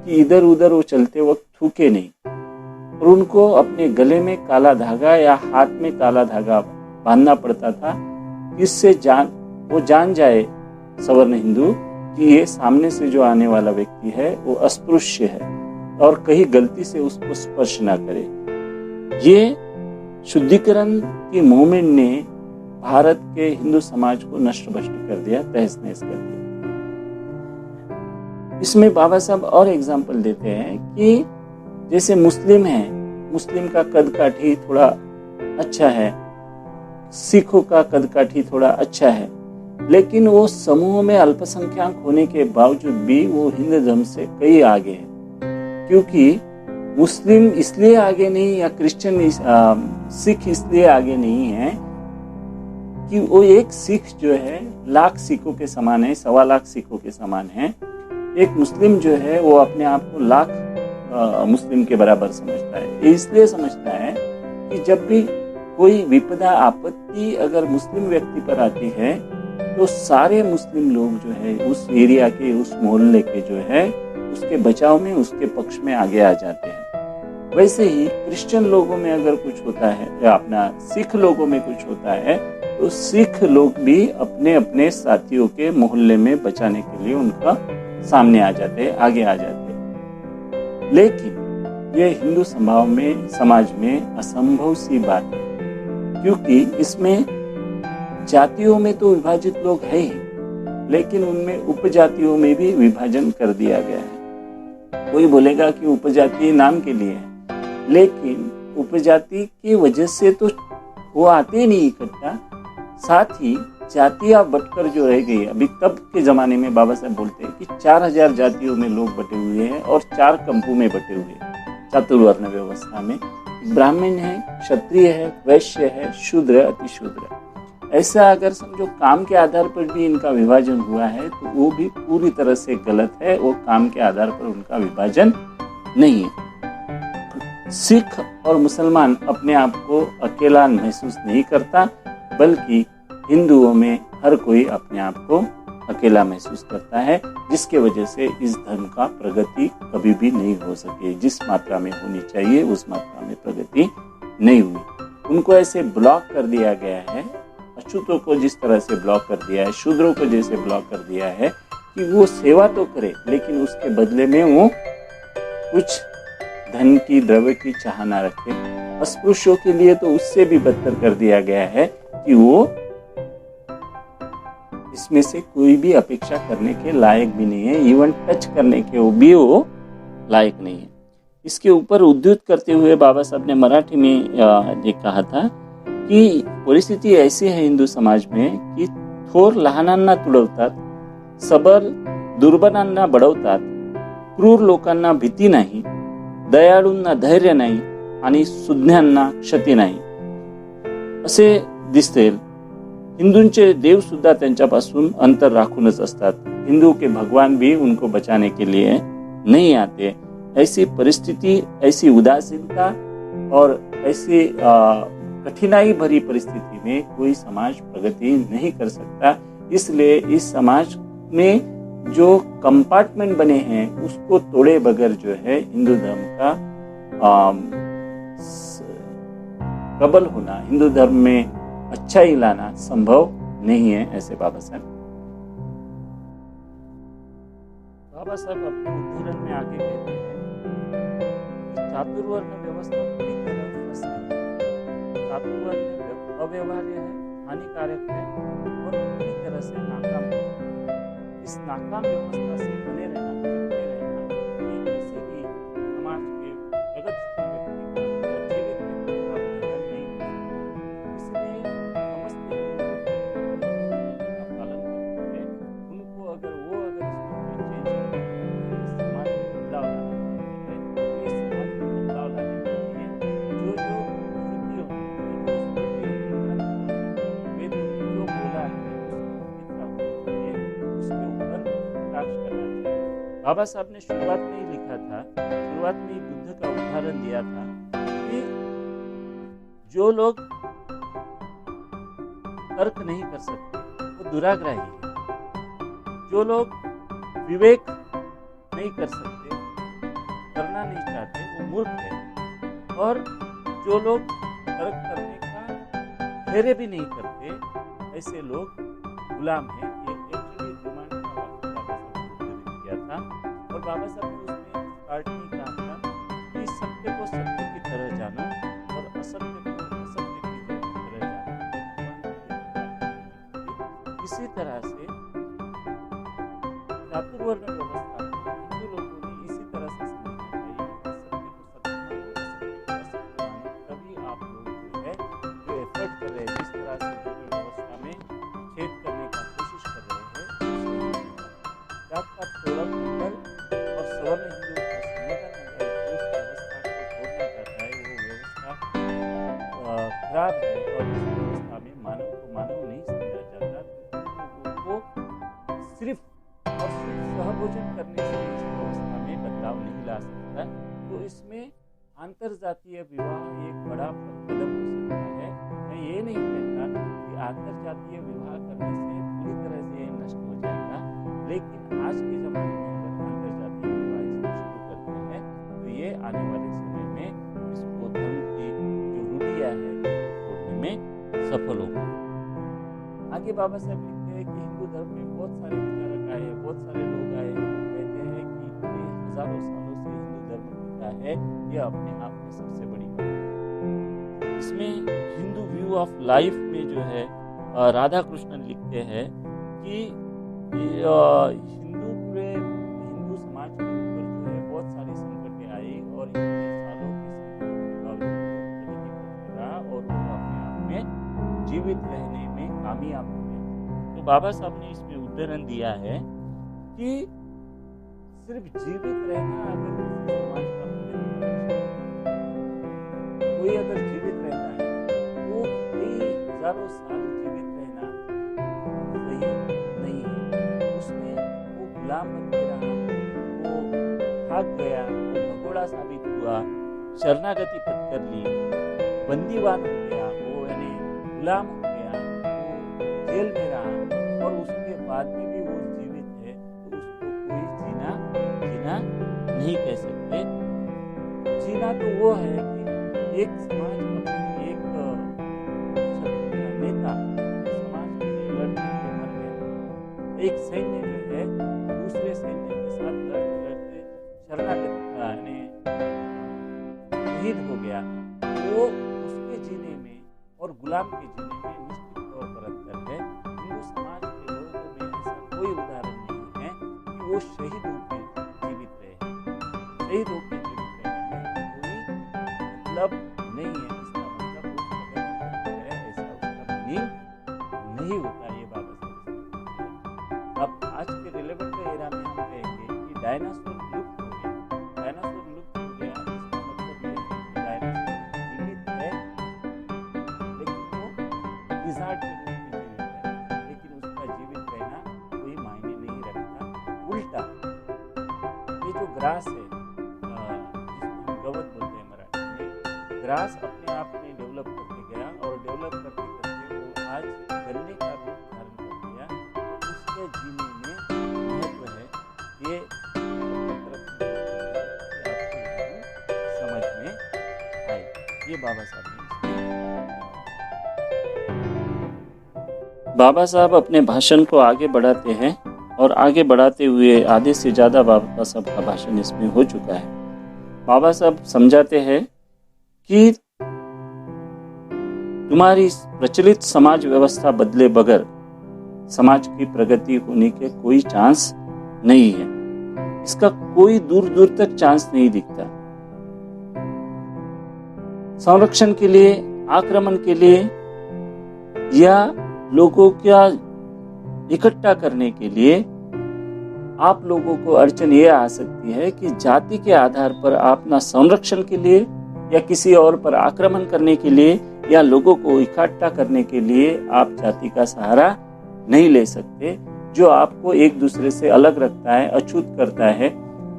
कि इधर उधर वो चलते वक्त थूके नहीं, और उनको अपने गले में काला धागा या हाथ में काला धागा बांधना पड़ता था, इससे वो जान जाए सवर्ण हिंदू कि ये सामने से जो आने वाला व्यक्ति है वो अस्पृश्य है और कहीं गलती से उसको स्पर्श ना करे। ये शुद्धिकरण की मूवमेंट ने भारत के हिंदू समाज को नष्ट भ्रष्ट कर दिया, तहस नहस कर दिया। इसमें बाबा साहब और एग्जाम्पल देते हैं कि जैसे मुस्लिम है, मुस्लिम का कद काठी थोड़ा अच्छा है, सिखों का कद काठी थोड़ा अच्छा है, लेकिन वो समूह में अल्पसंख्यक होने के बावजूद भी वो हिंदू धर्म से कई आगे है। क्योंकि मुस्लिम इसलिए आगे नहीं या क्रिश्चियन सिख इसलिए आगे नहीं है कि वो एक सिख जो है लाख सिखों के समान है, 1.25 लाख सिखों के समान है। एक मुस्लिम जो है वो अपने आप को लाख मुस्लिम के बराबर समझता है। ये इसलिए समझता है कि जब भी कोई विपदा आपत्ति अगर मुस्लिम व्यक्ति पर आती है तो सारे मुस्लिम लोग जो है उस एरिया के, उस मोहल्ले के जो है उसके बचाव में, उसके पक्ष में आगे आ जाते हैं। वैसे ही क्रिश्चियन लोगों में अगर कुछ होता है या अपना सिख लोगों में कुछ होता है तो सिख लोग भी अपने अपने साथियों के मोहल्ले में बचाने के लिए उनका सामने आ जाते हैं, आगे आ जाते हैं। लेकिन ये हिंदू समाज में असंभव सी बात है, क्योंकि इसमें जातियों में तो विभाजित लोग है ही, लेकिन उनमें उपजातियों में भी विभाजन कर दिया गया है। कोई बोलेगा कि उपजाति नाम के लिए है, लेकिन उपजाति की वजह से तो वो आते नहीं इकट्ठा, साथ ही जातियां बटकर जो रह गई। अभी तब के जमाने में बाबा साहब बोलते हैं कि 4000 जातियों में लोग बटे हुए हैं और 4 कंपू में बटे हुए हैं चातुर्वर्ण व्यवस्था में। ब्राह्मण है, क्षत्रिय है, वैश्य है, शूद्र, अतिशूद्र। ऐसा अगर समझो काम के आधार पर भी इनका विभाजन हुआ है तो वो भी पूरी तरह से गलत है। वो काम के आधार पर उनका विभाजन नहीं है। सिख और मुसलमान अपने आप को अकेला महसूस नहीं करता, बल्कि हिंदुओं में हर कोई अपने आप को अकेला महसूस करता है, जिसके वजह से इस धर्म का प्रगति कभी भी नहीं हो सके। जिस मात्रा में होनी चाहिए उस मात्रा में प्रगति नहीं हुई। उनको ऐसे ब्लॉक कर दिया गया है, अछूतों को जिस तरह से ब्लॉक कर दिया है, शूद्रों को जैसे ब्लॉक कर दिया है, कि वो सेवा तो करे, लेकिन उसके बदले में वो कुछ धन की, द्रव्य की चाह ना रखे। अस्पृश्यों के लिए तो उससे भी बदतर कर दिया गया है कि वो इसमें से कोई भी अपेक्षा करने के लायक भी नहीं है, इवन टच करने के वो लायक नहीं है। इसके ऊपर उद्धृत करते हुए बाबा साहब ने मराठी में ये कहा था की परिस्थिती ऐसी आहे हिंदू समाज में की थोर लहानांना तुडवतात, सबल दुर्बलांना बडवतात, क्रूर लोकांना भीती नाही, दयाळूंना धैर्य नाही आणि सुज्ञांना क्षती नाही असे दिसते। हिंदूंचे देव सुद्धा त्यांच्यापासून अंतर राखूनच असतात। हिंदू के भगवान भी उनको बचाने के लिए नहीं आते। ऐसी परिस्थिति, ऐसी उदासीनता और ऐसी कठिनाई भरी परिस्थिति में कोई समाज प्रगति नहीं कर सकता। इसलिए इस समाज में जो कंपार्टमेंट बने हैं उसको तोड़े बगैर जो है हिंदू धर्म का प्रबल होना, हिंदू धर्म में अच्छाई लाना संभव नहीं है, ऐसे बाबा साहब अपने उद्धरण में आगे कहते हैं कि चातुर्वर्ण व्यवस्था पूरी तरह फंस गई है। चातुर्वर्ण अव्यवहार्य है, हानिकारक है और पूरी तरह से नाकाम है। इस नाकाम व्यवस्था से बने रहना, टिके रहना ये किसी भी समाज के प्रगतिशील व्यक्ति का या जीवित व्यक्ति का उद्धरण नहीं हो सकता। इसलिए समस्त का पालन करते हैं। उनको अगर इसमें कोई चेंज करना है, इस समाज में बदलाव लाना है, तो इस समाज में बदलाव लाने के लिए जो श्रुतियों वेद जो बोला है उसके ऊपर प्रकाश करना चाहिए। बाबा साहब ने शुरुआत में ही लिखा था, शुरुआत में ही बुद्ध का उदाहरण दिया था कि जो लोग तर्क नहीं कर सकते वो दुराग्रही है, जो लोग विवेक नहीं कर सकते, करना नहीं चाहते, वो मूर्ख है, और जो लोग तर्क करने का धैर्य भी नहीं करते, ऐसे लोग गुलाम हैं। ये एक्चुअली रोमान का वाक्य बाबा साहब ने उद्धृत किया था और बाबा साहब ने उसमें स्टार्टिंग में कहा था कि सत्य को सत्य की तरह जानो और असत्य को असत्य की तरह जानो। इसी तरह से चातुर्वर्ण व्यवस्था हिंदू लोगों ने इसी तरह से समझना चाहिए कि सत्य को सत्य मानो, असत्य को असत्य मानो। तभी आप लोग जो है जो एफर्ट कर रहे हैं, जिस तरह से व्यवस्था में छेद करने का कोशिश कर रहे हैं, जात पात तोड़क मंडल और सवर्ण हिंदू का संगठन अगर उस व्यवस्था को तोड़ना चाहता है, वो व्यवस्था खराब है और इस व्यवस्था में मानव को मानव नहीं समझा जाता, तो उन लोगों को सिर्फ सहभोजन करने से इस व्यवस्था में बदलाव नहीं ला सकता। तो इसमें अंतरजातीय विवाह एक बड़ा कदम हो सकता है। मैं ये नहीं कहता कि अंतरजातीय विवाह करने से पूरी तरह से ये नष्ट हो जाएगा, लेकिन आज के ज़माने में अगर अंतरजातीय विवाह इसको शुरू करते हैं तो ये आने वाले समय में इसको धर्म की जो रूढ़ियाँ है तोड़ने में सफल होगा। आगे बाबा साहब लिखते हैं कि हिंदू धर्म में बहुत सारे विचारक आए, बहुत सारे लोग आए, कहते हैं कि पूरे हजारों सालों से हिंदू धर्म टिका है, यह अपने आप में सबसे बड़ी बात है। इसमें हिंदू व्यू ऑफ लाइफ में जो है राधा कृष्णन लिखते हैं कि हिंदू समाज के ऊपर जो है बहुत सारी संकटें आई और इतने सालों के संकटों के बावजूद प्रगति करते रहा और वो अपने आप में जीवित रहने में कामयाब हुए। तो बाबा साहब ने इसमें उदाहरण दिया है कि सिर्फ जीवित रहना अगर किसी समाज का प्रगति का लक्ष्य, कोई अगर जीवित रहना है तो कई हजारों साल जीवित रहना सही नहीं है। उसमें वो गुलाम बन के रहा, वो भाग गया, वो भगोड़ा साबित हुआ, शरणागति पत्कर ली, बंदीवान हो गया, वो यानी गुलाम हो गया, वो जेल में रहा और उसके बाद में भी वो जीवित है, तो उसको कोई जीना नहीं कह सकते। जीना तो वो है कि एक समाज अपनी एक नेता समाज के लिए लड़ के मर गया एक सैन्य जो है दूसरे सैन्य के साथ लड़ते लड़ते शरणागत शहीद हो गया, वो उसके जीने में और गुलाम के जीने में निश्चित तौर पर अंतर है। हिंदू समाज के लोगों में ऐसा कोई उदाहरण नहीं है कि वो शहीद होकर जीवित रहे। शहीद होकर जीवित रहने में कोई मतलब नहीं है, इसका मतलब वो प्रगति करता है, ऐसा उसका मीनिंग नहीं होता। ये बाबा साहब अब आज के रिलेवेंट एरा में हम कहेंगे कि डायनासोर लुप्त हो गया। डायनासोर लुप्त हो गया, इसका मतलब ये है कि डायनासोर जीवित है, लेकिन वो लिज़ार्ड के रूप में जीवित है, लेकिन उसका जीवित रहना कोई मायने नहीं रखता। उल्टा ये जो ग्रास है, जिसको हम गवत बोलते हैं मराठी में, ग्रास अपने आप में डेवलप करते गया और डेवलप करते करते वो आज गन्ने का रूप धारण कर लिया। उसके जीने में महत्व है, ये समझ में आए। ये बाबा साहब ने बाबा साहब अपने भाषण को आगे बढ़ाते हैं और आगे बढ़ाते हुए आधे से ज़्यादा बाबा साहब का भाषण इसमें हो चुका है। बाबा साहब समझाते हैं कि तुम्हारी प्रचलित समाज व्यवस्था बदले बगैर समाज की प्रगति होने के कोई चांस नहीं है। इसका कोई दूर दूर तक चांस नहीं दिखता। संरक्षण के लिए, आक्रमण के लिए या लोगों का इकट्ठा करने के लिए आप लोगों को अड़चन ये आ सकती है कि जाति के आधार पर आप ना संरक्षण के लिए या किसी और पर आक्रमण करने के लिए या लोगों को इकट्ठा करने के लिए आप जाति का सहारा नहीं ले सकते, जो आपको एक दूसरे से अलग रखता है, अछूत करता है।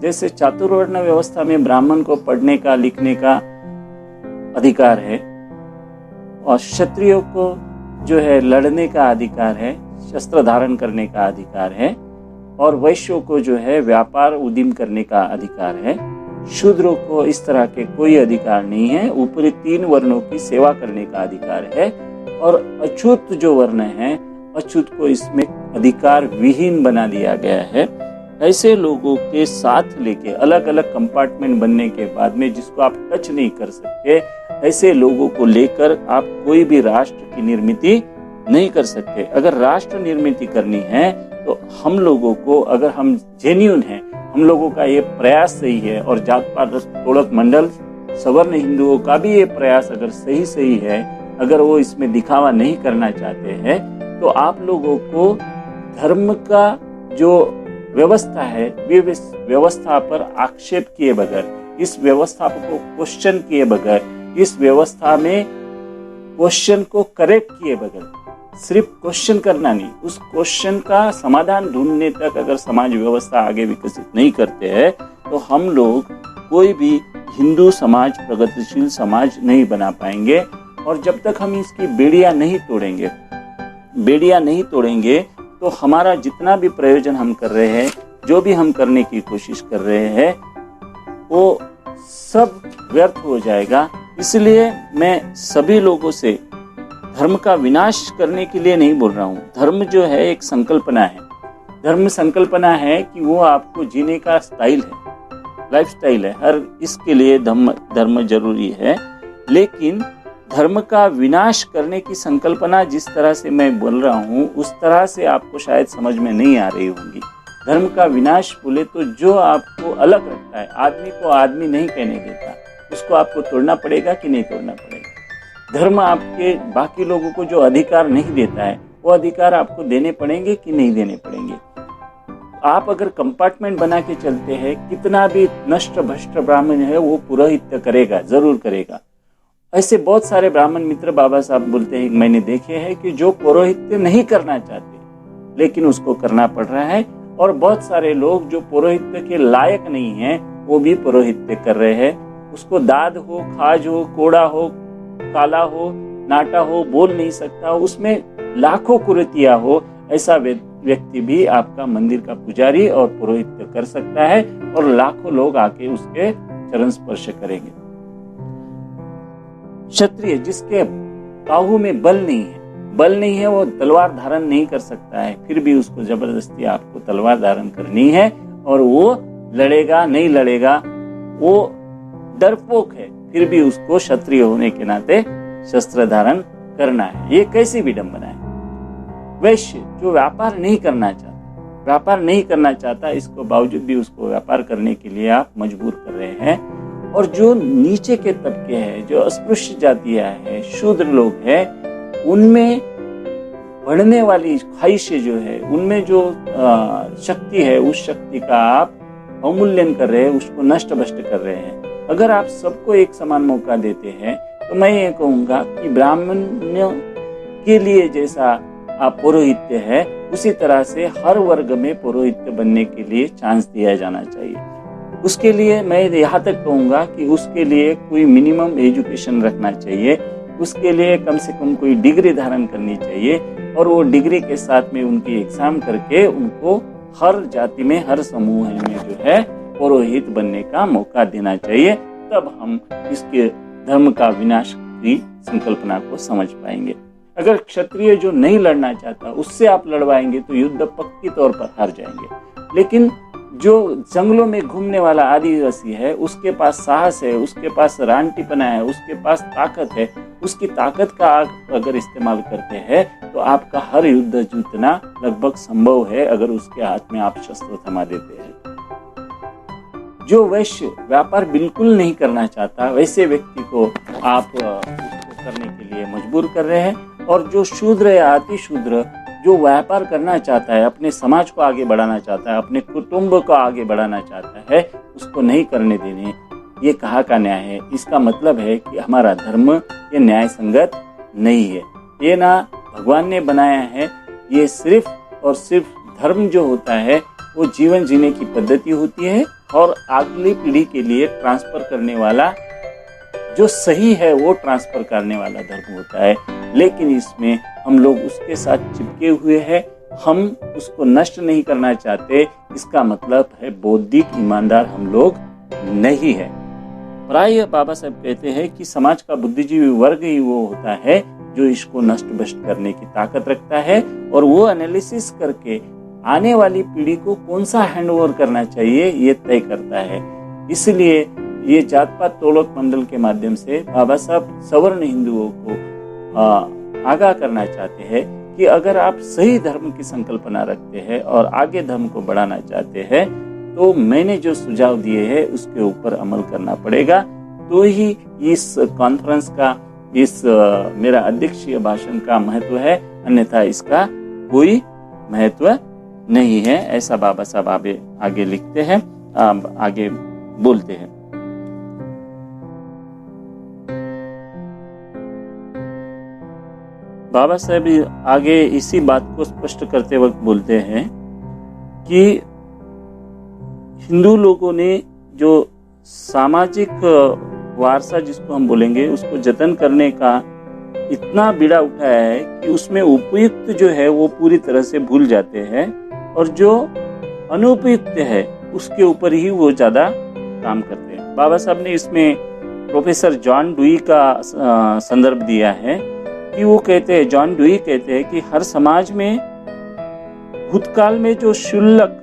जैसे चातुर्वर्ण व्यवस्था में ब्राह्मण को पढ़ने का, लिखने का अधिकार है और क्षत्रियों को जो है लड़ने का अधिकार है, शस्त्र धारण करने का अधिकार है, और वैश्यों को जो है व्यापार उद्यम करने का अधिकार है। शूद्रों को इस तरह के कोई अधिकार नहीं है। ऊपरी 3 वर्णों की सेवा करने का अधिकार है और अछूत जो वर्ण है, अछूत को इसमें अधिकार विहीन बना दिया गया है। ऐसे लोगों के साथ लेके अलग अलग कंपार्टमेंट बनने के बाद में जिसको आप टच नहीं कर सकते, ऐसे लोगों को लेकर आप कोई भी राष्ट्र की निर्मिति नहीं कर सकते। अगर राष्ट्र निर्मिति करनी है तो हम लोगों को, अगर हम जेन्युइन हैं, हम लोगों का ये प्रयास सही है और जात पात तोड़क मंडल सवर्ण हिंदुओं का भी ये प्रयास अगर सही है, अगर वो इसमें दिखावा नहीं करना चाहते हैं, तो आप लोगों को धर्म का जो व्यवस्था है, व्यवस्था पर आक्षेप किए बगैर, इस व्यवस्था को क्वेश्चन किए बगैर, इस व्यवस्था में क्वेश्चन को करेक्ट किए बगैर, सिर्फ क्वेश्चन करना नहीं, उस क्वेश्चन का समाधान ढूंढने तक अगर समाज व्यवस्था आगे विकसित नहीं करते हैं, तो हम लोग कोई भी हिंदू समाज, प्रगतिशील समाज नहीं बना पाएंगे। और जब तक हम इसकी बेड़ियां नहीं तोड़ेंगे तो हमारा जितना भी प्रयोजन हम कर रहे हैं, जो भी हम करने की कोशिश कर रहे हैं, वो सब व्यर्थ हो जाएगा। इसलिए मैं सभी लोगों से धर्म का विनाश करने के लिए नहीं बोल रहा हूँ। धर्म जो है एक संकल्पना है। धर्म संकल्पना है कि वो आपको जीने का स्टाइल है, लाइफ स्टाइल है। हर इसके लिए धर्म जरूरी है, लेकिन धर्म का विनाश करने की संकल्पना जिस तरह से मैं बोल रहा हूँ, उस तरह से आपको शायद समझ में नहीं आ रही होगी। धर्म का विनाश बोले तो जो आपको अलग रखता है, आदमी को आदमी नहीं कहने देता, उसको आपको तोड़ना पड़ेगा कि नहीं तोड़ना पड़ेगा। धर्म आपके बाकी लोगों को जो अधिकार नहीं देता है, वो अधिकार आपको देने पड़ेंगे कि नहीं देने पड़ेंगे। आप अगर कंपार्टमेंट बना के चलते हैं, कितना भी नष्ट भ्रष्ट ब्राह्मण है वो पुरोहित्य करेगा, जरूर करेगा। ऐसे बहुत सारे ब्राह्मण मित्र बाबा साहब बोलते हैं, मैंने देखे हैं कि जो पुरोहित्य नहीं करना चाहते लेकिन उसको करना पड़ रहा है, और बहुत सारे लोग जो पुरोहित्य के लायक नहीं हैं वो भी पुरोहित्य कर रहे हैं। उसको दाद हो, खाज हो, कोड़ा हो, काला हो, नाटा हो, बोल नहीं सकता, उसमें लाखों कुरीतियां हो, ऐसा व्यक्ति भी आपका मंदिर का पुजारी और पुरोहित्य कर सकता है और लाखों लोग आके उसके चरण स्पर्श करेंगे। क्षत्रिय जिसके बाहु में बल नहीं है, बल नहीं है, वो तलवार धारण नहीं कर सकता है, फिर भी उसको जबरदस्ती आपको तलवार धारण करनी है और वो लड़ेगा नहीं लड़ेगा, वो डरपोक है, फिर भी उसको क्षत्रिय होने के नाते शस्त्र धारण करना है। ये कैसी विडंबना है। वैश्य जो व्यापार नहीं करना चाहता, इसको बावजूद भी उसको व्यापार करने के लिए आप मजबूर कर रहे हैं। और जो नीचे के तबके हैं, जो अस्पृश्य जातियां हैं, शूद्र लोग हैं, उनमें बढ़ने वाली ख्वाहिशें जो है, उनमें जो शक्ति है, उस शक्ति का आप अवमूल्यन कर रहे हैं, उसको नष्ट भ्रष्ट कर रहे हैं। अगर आप सबको एक समान मौका देते हैं तो मैं ये कहूंगा कि ब्राह्मण के लिए जैसा आप पौरोहित्य है, उसी तरह से हर वर्ग में पौरोहित्य बनने के लिए चांस दिया जाना चाहिए। उसके लिए मैं यहाँ तक कहूंगा कि उसके लिए कोई मिनिमम एजुकेशन रखना चाहिए, उसके लिए कम से कम कोई डिग्री धारण करनी चाहिए, और वो डिग्री के साथ में उनकी एग्जाम करके उनको हर जाति में, हर समूह में जो है पुरोहित बनने का मौका देना चाहिए। तब हम इसके धर्म का विनाश की संकल्पना को समझ पाएंगे। अगर क्षत्रिय जो नहीं लड़ना चाहता उससे आप लड़वाएंगे तो युद्ध पक्की तौर पर हार जाएंगे। लेकिन जो जंगलों में घूमने वाला आदिवासी है, उसके पास साहस है, उसके पास रानटीपना है, उसके पास ताकत है, उसकी ताकत का अगर इस्तेमाल करते हैं तो आपका हर युद्ध जीतना लगभग संभव है, अगर उसके हाथ में आप शस्त्र थमा देते हैं। जो वैश्य व्यापार बिल्कुल नहीं करना चाहता, वैसे व्यक्ति को आप उसको करने के लिए मजबूर कर रहे हैं। और जो शूद्र या अति शूद्र जो व्यापार करना चाहता है, अपने समाज को आगे बढ़ाना चाहता है, अपने कुटुंब को आगे बढ़ाना चाहता है, उसको नहीं करने देने, ये कहाँ का न्याय है। इसका मतलब है कि हमारा धर्म ये न्याय संगत नहीं है, ये ना भगवान ने बनाया है। ये सिर्फ और सिर्फ धर्म जो होता है वो जीवन जीने की पद्धति होती है और अगली पीढ़ी के लिए ट्रांसफर करने वाला जो सही है वो ट्रांसफर करने वाला धर्म होता है। लेकिन इसमें हम लोग उसके साथ चिपके हुए हैं, हम उसको नष्ट नहीं करना चाहते। इसका मतलब है बौद्धिक ईमानदार हम लोग नहीं है। प्राय बाबा साहब कहते हैं कि समाज का बुद्धिजीवी वर्ग ही वो होता है जो इसको नष्ट भ्रष्ट करने की ताकत रखता है, और वो एनालिसिस करके आने वाली पीढ़ी को कौन सा हैंडओवर करना चाहिए ये तय करता है। इसलिए ये जात पात तोड़क मंडल के माध्यम से बाबा साहब सवर्ण हिंदुओं को आगाह करना चाहते हैं कि अगर आप सही धर्म की संकल्पना रखते हैं और आगे धर्म को बढ़ाना चाहते हैं तो मैंने जो सुझाव दिए हैं उसके ऊपर अमल करना पड़ेगा। तो ही इस कॉन्फ्रेंस का, इस मेरा अध्यक्षीय भाषण का महत्व है, अन्यथा इसका कोई महत्व नहीं है। ऐसा बाबा साहब आगे लिखते हैं, आगे बोलते हैं। बाबा साहब आगे इसी बात को स्पष्ट करते वक्त बोलते हैं कि हिंदू लोगों ने जो सामाजिक वारसा जिसको हम बोलेंगे उसको जतन करने का इतना बीड़ा उठाया है कि उसमें उपयुक्त जो है वो पूरी तरह से भूल जाते हैं, और जो अनुपयुक्त है उसके ऊपर ही वो ज्यादा काम करते हैं। बाबा साहब ने इसमें प्रोफेसर जॉन डुई का संदर्भ दिया है कि वो कहते हैं, जॉन डुई कहते हैं कि हर समाज में भूतकाल में जो शुल्लक,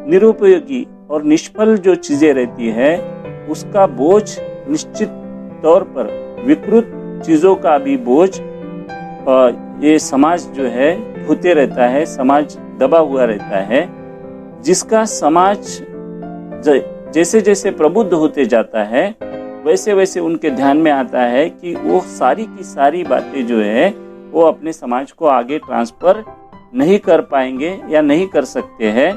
निरुपयोगी और निष्फल जो चीजें रहती है उसका बोझ निश्चित तौर पर विकृत चीजों का भी बोझ ये समाज जो है ढोते रहता है, समाज दबा हुआ रहता है, जिसका समाज जैसे जैसे प्रबुद्ध होते जाता है वैसे वैसे उनके ध्यान में आता है कि वो सारी की सारी बातें जो है वो अपने समाज को आगे ट्रांसफर नहीं कर पाएंगे या नहीं कर सकते हैं,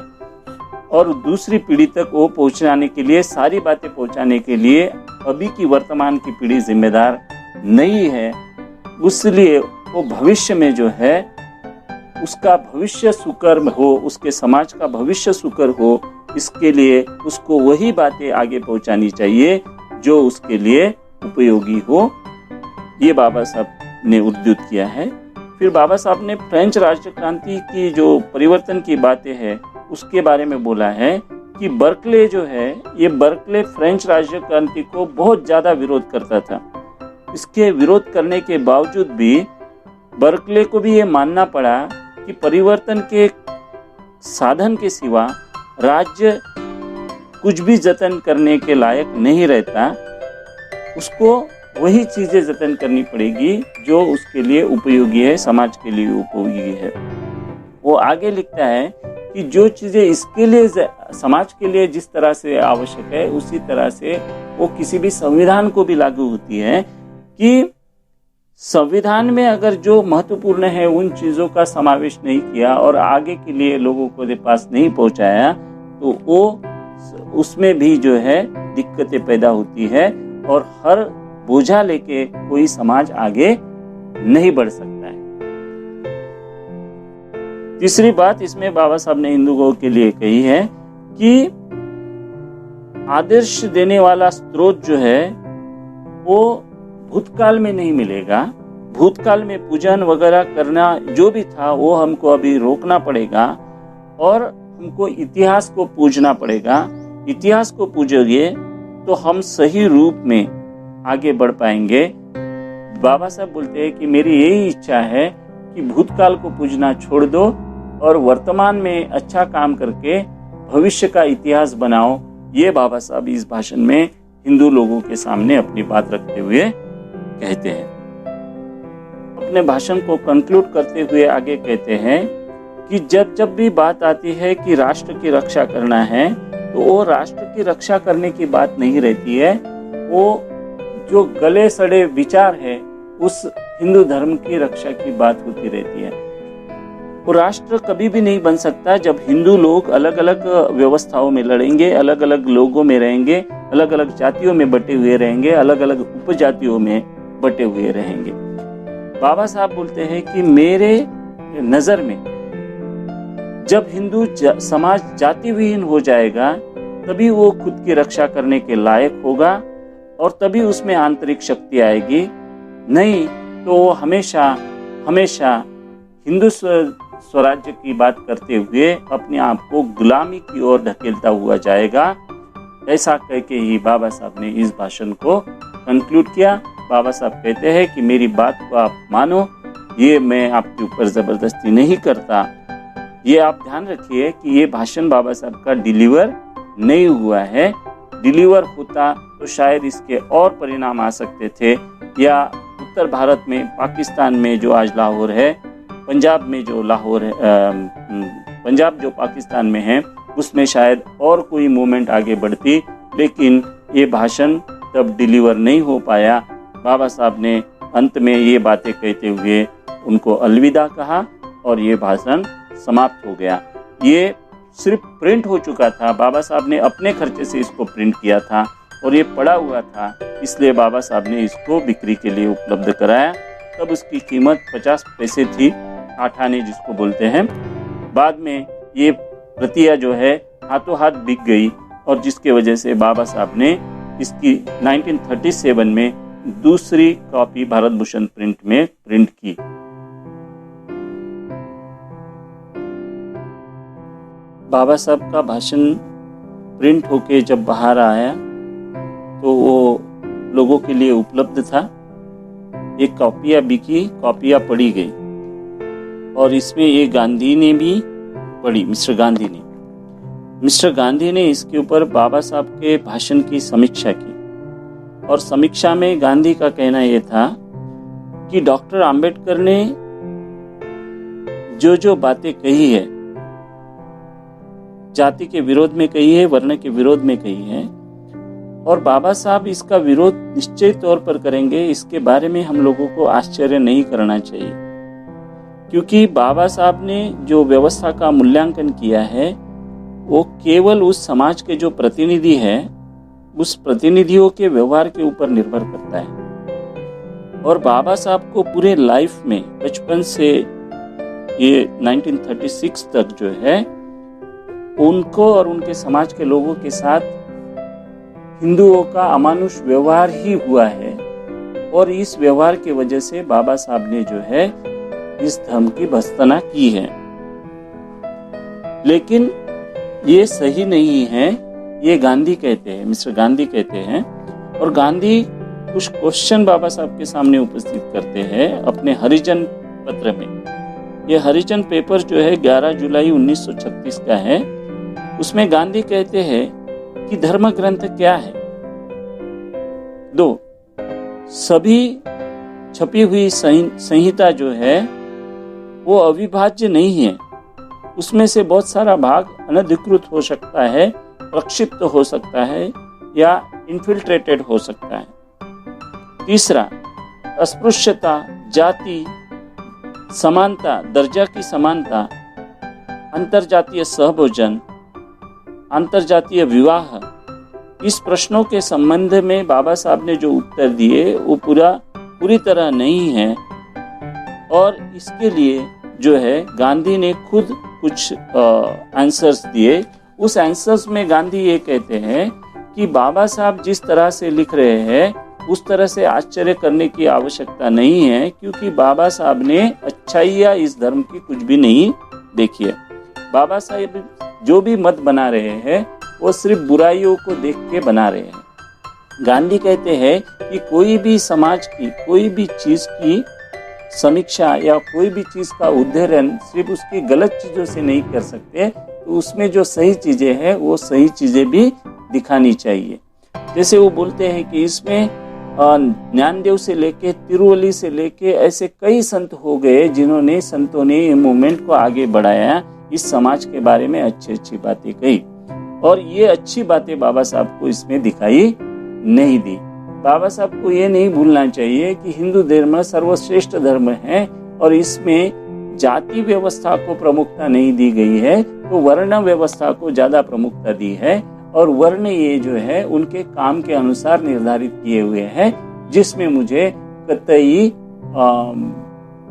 और दूसरी पीढ़ी तक वो पहुंचाने के लिए, सारी बातें पहुंचाने के लिए अभी की वर्तमान की पीढ़ी जिम्मेदार नहीं है। इसलिए वो भविष्य में जो है उसका भविष्य सुकर हो, उसके समाज का भविष्य सुकर हो, इसके लिए उसको वही बातें आगे पहुंचानी चाहिए जो उसके लिए उपयोगी हो। ये बाबा साहब ने उद्धृत किया है। फिर बाबा साहब ने फ्रेंच राज्य क्रांति की जो परिवर्तन की बातें हैं उसके बारे में बोला है कि बर्कले जो है, ये बर्कले फ्रेंच राज्य क्रांति को बहुत ज्यादा विरोध करता था। इसके विरोध करने के बावजूद भी बर्कले को भी ये मानना पड़ा कि परिवर्तन के साधन के सिवा राज्य कुछ भी जतन करने के लायक नहीं रहता, उसको वही चीजें जतन करनी पड़ेगी जो उसके लिए उपयोगी है, समाज के लिए उपयोगी है। वो आगे लिखता है कि जो चीजें इसके लिए समाज के लिए जिस तरह से आवश्यक है उसी तरह से वो किसी भी संविधान को भी लागू होती है कि संविधान में अगर जो महत्वपूर्ण है उन चीजों का समावेश नहीं किया और आगे के लिए लोगों को पास नहीं पहुंचाया तो वो उसमें भी जो है दिक्कतें पैदा होती है और हर बोझा लेके कोई समाज आगे नहीं बढ़ सकता है। तीसरी बात इसमें बाबा साहब ने हिंदुओं के लिए कही है कि आदर्श देने वाला स्रोत जो है वो भूतकाल में नहीं मिलेगा। भूतकाल में पूजन वगैरह करना जो भी था वो हमको अभी रोकना पड़ेगा और हमको इतिहास को पूजना पड़ेगा। इतिहास को पूजोगे तो हम सही रूप में आगे बढ़ पाएंगे। बाबा साहब बोलते हैं कि मेरी यही इच्छा है कि भूतकाल को पूजना छोड़ दो और वर्तमान में अच्छा काम करके भविष्य का इतिहास बनाओ। ये बाबा साहब इस भाषण में हिंदू लोगों के सामने अपनी बात रखते हुए कहते हैं। अपने भाषण को कंक्लूड करते हुए आगे कहते हैं कि जब जब भी बात आती है कि राष्ट्र की रक्षा करना है तो वो राष्ट्र की रक्षा करने की बात नहीं रहती है, वो जो गले सड़े विचार है उस हिंदू धर्म की रक्षा की बात होती रहती है। वो राष्ट्र कभी भी नहीं बन सकता जब हिंदू लोग अलग अलग व्यवस्थाओं में लड़ेंगे, अलग अलग लोगों में रहेंगे, अलग अलग जातियों में बटे हुए रहेंगे, अलग अलग उपजातियों में बटे हुए रहेंगे। बाबा साहब बोलते हैं कि मेरे नजर में जब हिंदू समाज जाति विहीन हो जाएगा तभी वो खुद की रक्षा करने के लायक होगा और तभी उसमें आंतरिक शक्ति आएगी। नहीं तो वो हमेशा हमेशा हिंदू स्वराज्य की बात करते हुए अपने आप को गुलामी की ओर धकेलता हुआ जाएगा। ऐसा कह के ही बाबा साहब ने इस भाषण को कंक्लूड किया। बाबा साहब कहते हैं कि मेरी बात को आप मानो, ये मैं आपके ऊपर जबरदस्ती नहीं करता। ये आप ध्यान रखिए कि ये भाषण बाबा साहब का डिलीवर नहीं हुआ है। डिलीवर होता तो शायद इसके और परिणाम आ सकते थे, या उत्तर भारत में, पाकिस्तान में जो आज लाहौर है, पंजाब में जो लाहौर है, पंजाब जो पाकिस्तान में है, उसमें शायद और कोई मूवमेंट आगे बढ़ती। लेकिन ये भाषण तब डिलीवर नहीं हो पाया। बाबा साहब ने अंत में ये बातें कहते हुए उनको अलविदा कहा और ये भाषण समाप्त हो गया। ये सिर्फ प्रिंट हो चुका था, बाबा साहब ने अपने खर्चे से इसको प्रिंट किया था और ये पड़ा हुआ था, इसलिए बाबा साहब ने इसको बिक्री के लिए उपलब्ध कराया। तब उसकी कीमत 50 पैसे थी, 8 आने जिसको बोलते हैं। बाद में ये प्रतियां जो है हाथों हाथ बिक गई और जिसके वजह से बाबा साहब ने इसकी 1937 में दूसरी कॉपी भारत भूषण प्रिंट में प्रिंट की। बाबा साहब का भाषण प्रिंट होके जब बाहर आया तो वो लोगों के लिए उपलब्ध था। एक कॉपियाँ बिकी, कॉपियाँ पढ़ी गई और इसमें ये गांधी ने भी पढ़ी, मिस्टर गांधी ने। मिस्टर गांधी ने इसके ऊपर बाबा साहब के भाषण की समीक्षा की और समीक्षा में गांधी का कहना यह था कि डॉक्टर आम्बेडकर ने जो जो बातें कही है, जाति के विरोध में कही है, वर्ण के विरोध में कही है, और बाबा साहब इसका विरोध निश्चित तौर पर करेंगे, इसके बारे में हम लोगों को आश्चर्य नहीं करना चाहिए। क्योंकि बाबा साहब ने जो व्यवस्था का मूल्यांकन किया है वो केवल उस समाज के जो प्रतिनिधि है, उस प्रतिनिधियों के व्यवहार के ऊपर निर्भर करता है। और बाबा साहब को पूरे लाइफ में, बचपन से ये 1936 तक जो है, उनको और उनके समाज के लोगों के साथ हिंदुओं का अमानुष व्यवहार ही हुआ है। और इस व्यवहार की वजह से बाबा साहब ने जो है इस धर्म की भत्सना की है। लेकिन ये सही नहीं है, ये गांधी कहते हैं, मिस्टर गांधी कहते हैं। और गांधी कुछ क्वेश्चन बाबा साहब के सामने उपस्थित करते हैं अपने हरिजन पत्र में। ये हरिजन पेपर जो है 11 जुलाई 1936 का है। उसमें गांधी कहते हैं कि धर्म ग्रंथ क्या है। 2, सभी छपी हुई संहिता जो है वो अविभाज्य नहीं है। उसमें से बहुत सारा भाग अनधिकृत हो सकता है, प्रक्षिप्त हो सकता है या इन्फिल्ट्रेटेड हो सकता है। 3, अस्पृश्यता, जाति समानता, दर्जा की समानता, अंतरजातीय सहभोजन, अंतरजातीय विवाह, इस प्रश्नों के संबंध में बाबा साहब ने जो उत्तर दिए वो पूरी तरह नहीं है। और इसके लिए जो है गांधी ने खुद कुछ आंसर्स दिए। उस आंसर्स में गांधी ये कहते हैं कि बाबा साहब जिस तरह से लिख रहे हैं उस तरह से आश्चर्य करने की आवश्यकता नहीं है, क्योंकि बाबा साहब ने अच्छाइयाँ इस धर्म की कुछ भी नहीं देखी है। बाबा साहब जो भी मत बना रहे हैं वो सिर्फ बुराइयों को देख के बना रहे हैं। गांधी कहते हैं कि कोई भी समाज की कोई भी चीज की समीक्षा या कोई भी चीज का उद्धरण सिर्फ उसकी गलत चीजों से नहीं कर सकते, तो उसमें जो सही चीजें हैं वो सही चीजें भी दिखानी चाहिए। जैसे वो बोलते हैं कि इसमें ज्ञानदेव से लेके तिरुवली से लेके ऐसे कई संत हो गए संतों ने ये मूवमेंट को आगे बढ़ाया, इस समाज के बारे में अच्छी अच्छी बातें कही। और ये अच्छी बातें बाबा साहब को इसमें दिखाई नहीं दी। बाबा साहब को ये नहीं भूलना चाहिए कि हिंदू धर्म सर्वश्रेष्ठ धर्म है और इसमें जाति व्यवस्था को प्रमुखता नहीं दी गई है, तो वर्ण व्यवस्था को ज्यादा प्रमुखता दी है। और वर्ण ये जो है उनके काम के अनुसार निर्धारित किए हुए हैं, जिसमें मुझे कतई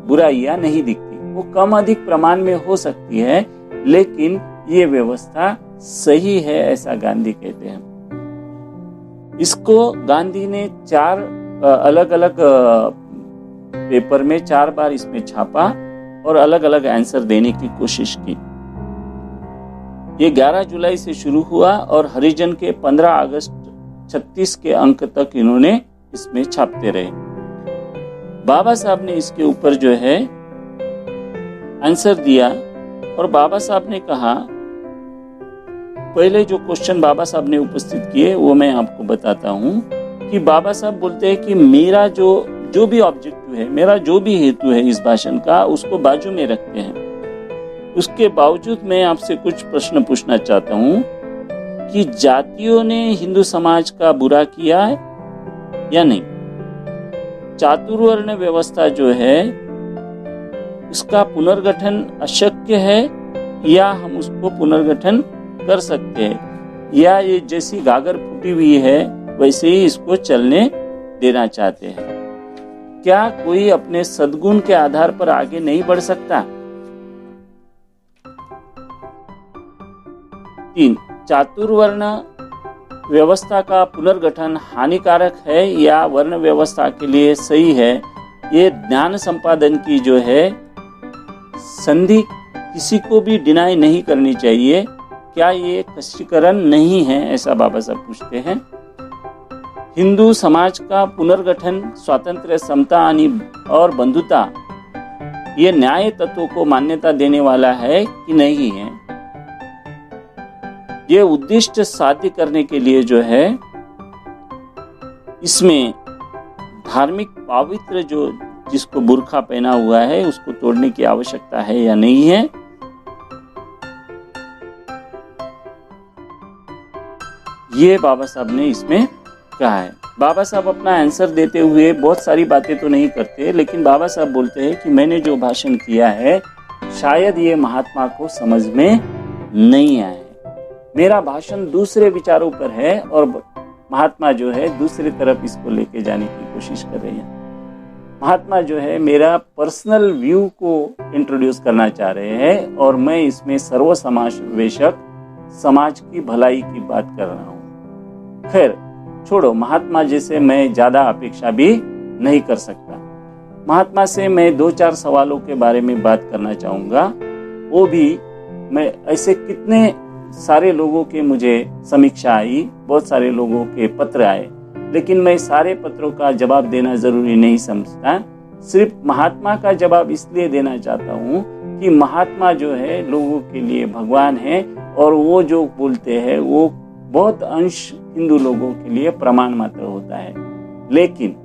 बुराइयां नहीं दिखती। वो कम अधिक प्रमाण में हो सकती है, लेकिन ये व्यवस्था सही है, ऐसा गांधी कहते हैं। इसको गांधी ने 4 अलग अलग पेपर में 4 बार इसमें छापा और अलग अलग आंसर देने की कोशिश की। ये 11 जुलाई से शुरू हुआ और हरिजन के 15 अगस्त 36 के अंक तक इन्होंने इसमें छापते रहे। बाबा साहब ने इसके ऊपर जो है आंसर दिया और बाबा साहब ने कहा, पहले जो क्वेश्चन बाबा साहब ने उपस्थित किए वो मैं आपको बताता हूँ कि बाबा साहब बोलते हैं कि मेरा जो भी ऑब्जेक्टिव है, मेरा जो भी हेतु है इस भाषण का, उसको बाजू में रखते हैं। उसके बावजूद मैं आपसे कुछ प्रश्न पूछना चाहता हूँ कि जातियों ने हिंदू समाज का बुरा किया है या नहीं? चातुर्वर्ण व्यवस्था जो है उसका पुनर्गठन अशक्य है या हम उसको पुनर्गठन कर सकते हैं, या ये जैसी गागर फूटी हुई है वैसे ही इसको चलने देना चाहते हैं? क्या कोई अपने सद्गुण के आधार पर आगे नहीं बढ़ सकता? 3, चातुर्वर्ण व्यवस्था का पुनर्गठन हानिकारक है या वर्ण व्यवस्था के लिए सही है? ये ज्ञान संपादन की जो है संधि किसी को भी डिनाई नहीं करनी चाहिए। क्या ये कष्टीकरण नहीं है, ऐसा बाबा साहब पूछते हैं। हिंदू समाज का पुनर्गठन स्वातंत्र्य, समता और बंधुता, ये न्याय तत्वों को मान्यता देने वाला है कि नहीं है? ये उद्दिष्ट साध्य करने के लिए जो है इसमें धार्मिक पवित्र जो जिसको बुर्खा पहना हुआ है उसको तोड़ने की आवश्यकता है या नहीं है? ये बाबा साहब ने इसमें कहा है। बाबा साहब अपना आंसर देते हुए बहुत सारी बातें तो नहीं करते, लेकिन बाबा साहब बोलते हैं कि मैंने जो भाषण किया है शायद ये महात्मा को समझ में नहीं आया है। मेरा भाषण दूसरे विचारों पर है और महात्मा जो है दूसरी तरफ इसको लेके जाने की कोशिश कर रहे हैं। महात्मा जो है मेरा पर्सनल व्यू को इंट्रोड्यूस करना चाह रहे हैं और मैं इसमें सर्व समावेशक समाज की भलाई की बात कर रहा हूँ। खैर छोड़ो, महात्मा जैसे मैं ज्यादा अपेक्षा भी नहीं कर सकता। महात्मा से मैं 2-4 सवालों के बारे में बात करना चाहूंगा। वो भी मैं ऐसे कितने सारे लोगों के मुझे समीक्षा आई, बहुत सारे लोगों के पत्र आए, लेकिन मैं सारे पत्रों का जवाब देना जरूरी नहीं समझता। सिर्फ महात्मा का जवाब इसलिए देना चाहता हूँ कि महात्मा जो है लोगों के लिए भगवान है, और वो जो बोलते हैं वो बहुत अंश हिंदू लोगों के लिए प्रमाण मात्र होता है। लेकिन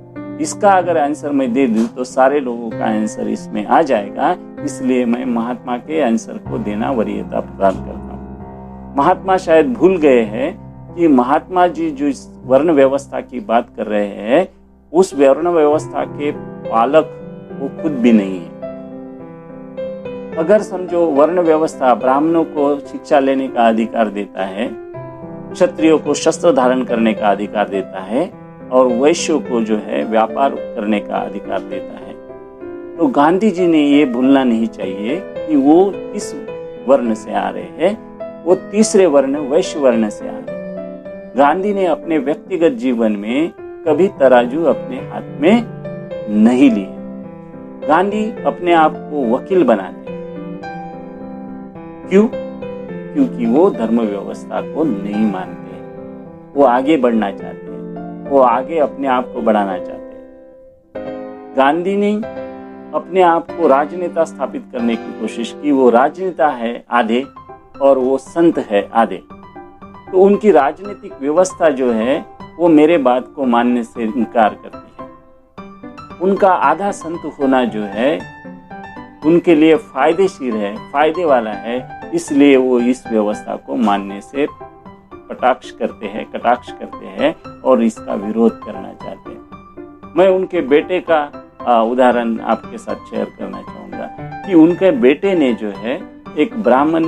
इसका अगर आंसर मैं दे दूं तो सारे लोगों का आंसर इसमें आ जाएगा, इसलिए मैं महात्मा के आंसर को देना वरीयता प्रदान करता हूँ। महात्मा शायद भूल गए हैं कि महात्मा जी जो इस वर्ण व्यवस्था की बात कर रहे हैं, उस वर्ण व्यवस्था के पालक वो खुद भी नहीं है। अगर समझो वर्ण व्यवस्था ब्राह्मणों को शिक्षा लेने का अधिकार देता है, क्षत्रियों को शस्त्र धारण करने का अधिकार देता है, और वैश्यों को जो है व्यापार करने का अधिकार देता है, तो गांधी जी ने ये भूलना नहीं चाहिए कि वो किस वर्ण से आ रहे हैं। वो तीसरे वर्ण वैश्य वर्ण से आ रहे हैं। गांधी ने अपने व्यक्तिगत जीवन में कभी तराजू अपने हाथ में नहीं लिए। गांधी अपने आप को वकील बनाते हैं। क्यों? क्योंकि वो धर्म व्यवस्था को नहीं मानते हैं। वो आगे बढ़ना चाहते हैं, वो आगे अपने आप को बढ़ाना चाहते हैं। गांधी ने अपने आप को राजनेता स्थापित करने की कोशिश की। वो राजनेता है आधे और वो संत है आधे। तो उनकी राजनीतिक व्यवस्था जो है वो मेरे बात को मानने से इनकार करती है। उनका आधा संत होना जो है उनके लिए फायदेशीर है, फायदे वाला है, इसलिए वो इस व्यवस्था को मानने से कटाक्ष करते हैं और इसका विरोध करना चाहते हैं। मैं उनके बेटे का उदाहरण आपके साथ शेयर करना चाहूँगा कि उनके बेटे ने जो है एक ब्राह्मण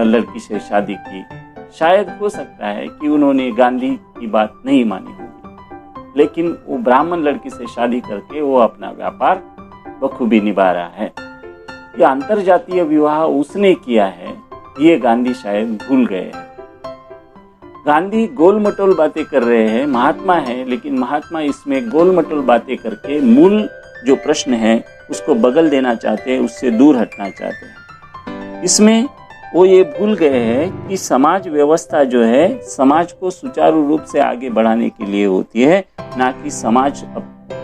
लड़की से शादी की। शायद हो सकता है कि उन्होंने गांधी की बात नहीं मानी होगी, लेकिन वो ब्राह्मण लड़की से शादी करके वो अपना व्यापार बखूबी निभा रहा है। यह अंतरजातीय विवाह उसने किया है, ये गांधी शायद भूल गए हैं। गांधी गोल मटोल बातें कर रहे हैं, महात्मा है, लेकिन महात्मा इसमें गोल मटोल बातें करके मूल जो प्रश्न है उसको बगल देना चाहते हैं, उससे दूर हटना चाहते हैं। इसमें वो ये भूल गए हैं कि समाज व्यवस्था जो है समाज को सुचारू रूप से आगे बढ़ाने के लिए होती है, ना कि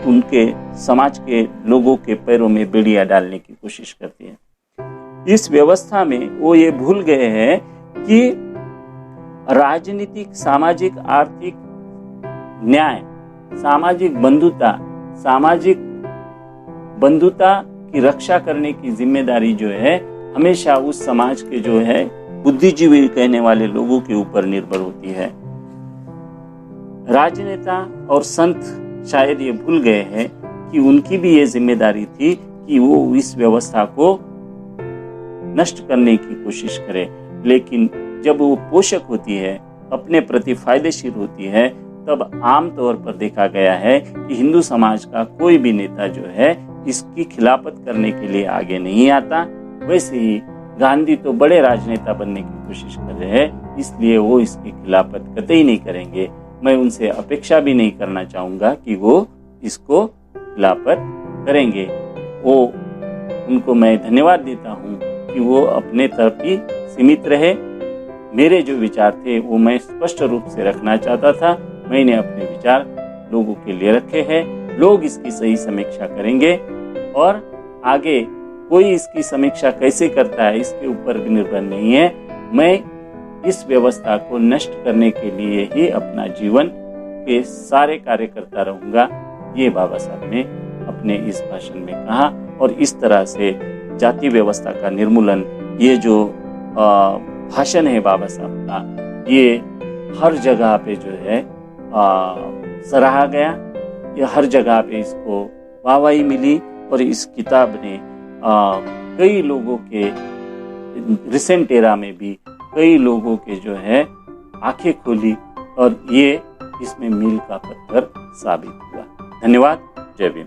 उनके समाज के लोगों के पैरों में बेड़ियां डालने की कोशिश करती है। इस व्यवस्था में वो ये भूल गए हैं कि राजनीतिक, सामाजिक, आर्थिक न्याय, सामाजिक बंधुता की रक्षा करने की जिम्मेदारी जो है हमेशा उस समाज के जो है बुद्धिजीवी कहने वाले लोगों के ऊपर निर्भर होती है। राजनेता और संत शायद ये भूल गए हैं कि उनकी भी ये जिम्मेदारी थी कि वो इस व्यवस्था को नष्ट करने की कोशिश करें। लेकिन जब वो पोषक होती है, अपने प्रति फायदेशीर होती है, तब आमतौर पर देखा गया है कि हिंदू समाज का कोई भी नेता जो है इसकी खिलाफत करने के लिए आगे नहीं आता। वैसे ही गांधी तो बड़े राजनेता बनने की कोशिश कर रहे हैं, इसलिए वो इसकी खिलाफत कतई नहीं करेंगे। मैं उनसे अपेक्षा भी नहीं करना चाहूँगा कि वो इसको खिलाफत करेंगे। उनको मैं धन्यवाद देता हूँ कि वो अपने तरफ ही सीमित रहे। मेरे जो विचार थे वो मैं स्पष्ट रूप से रखना चाहता था। मैंने अपने विचार लोगों के लिए रखे हैं। लोग इसकी सही समीक्षा करेंगे और आगे कोई इसकी समीक्षा कैसे करता है इसके ऊपर निर्भर नहीं है। मैं इस व्यवस्था को नष्ट करने के लिए ही अपना जीवन के सारे कार्य करता रहूंगा, ये बाबा साहब ने अपने इस भाषण में कहा। और इस तरह से जाति व्यवस्था का निर्मूलन, ये जो भाषण है बाबा साहब का, ये हर जगह पे जो है सराहा गया। ये हर जगह पे इसको वाहवाही मिली और इस किताब ने कई लोगों के रिसेंट एरा में भी कई लोगों के जो है आंखें खोली और ये इसमें मील का पत्थर साबित हुआ। धन्यवाद। जय भीम।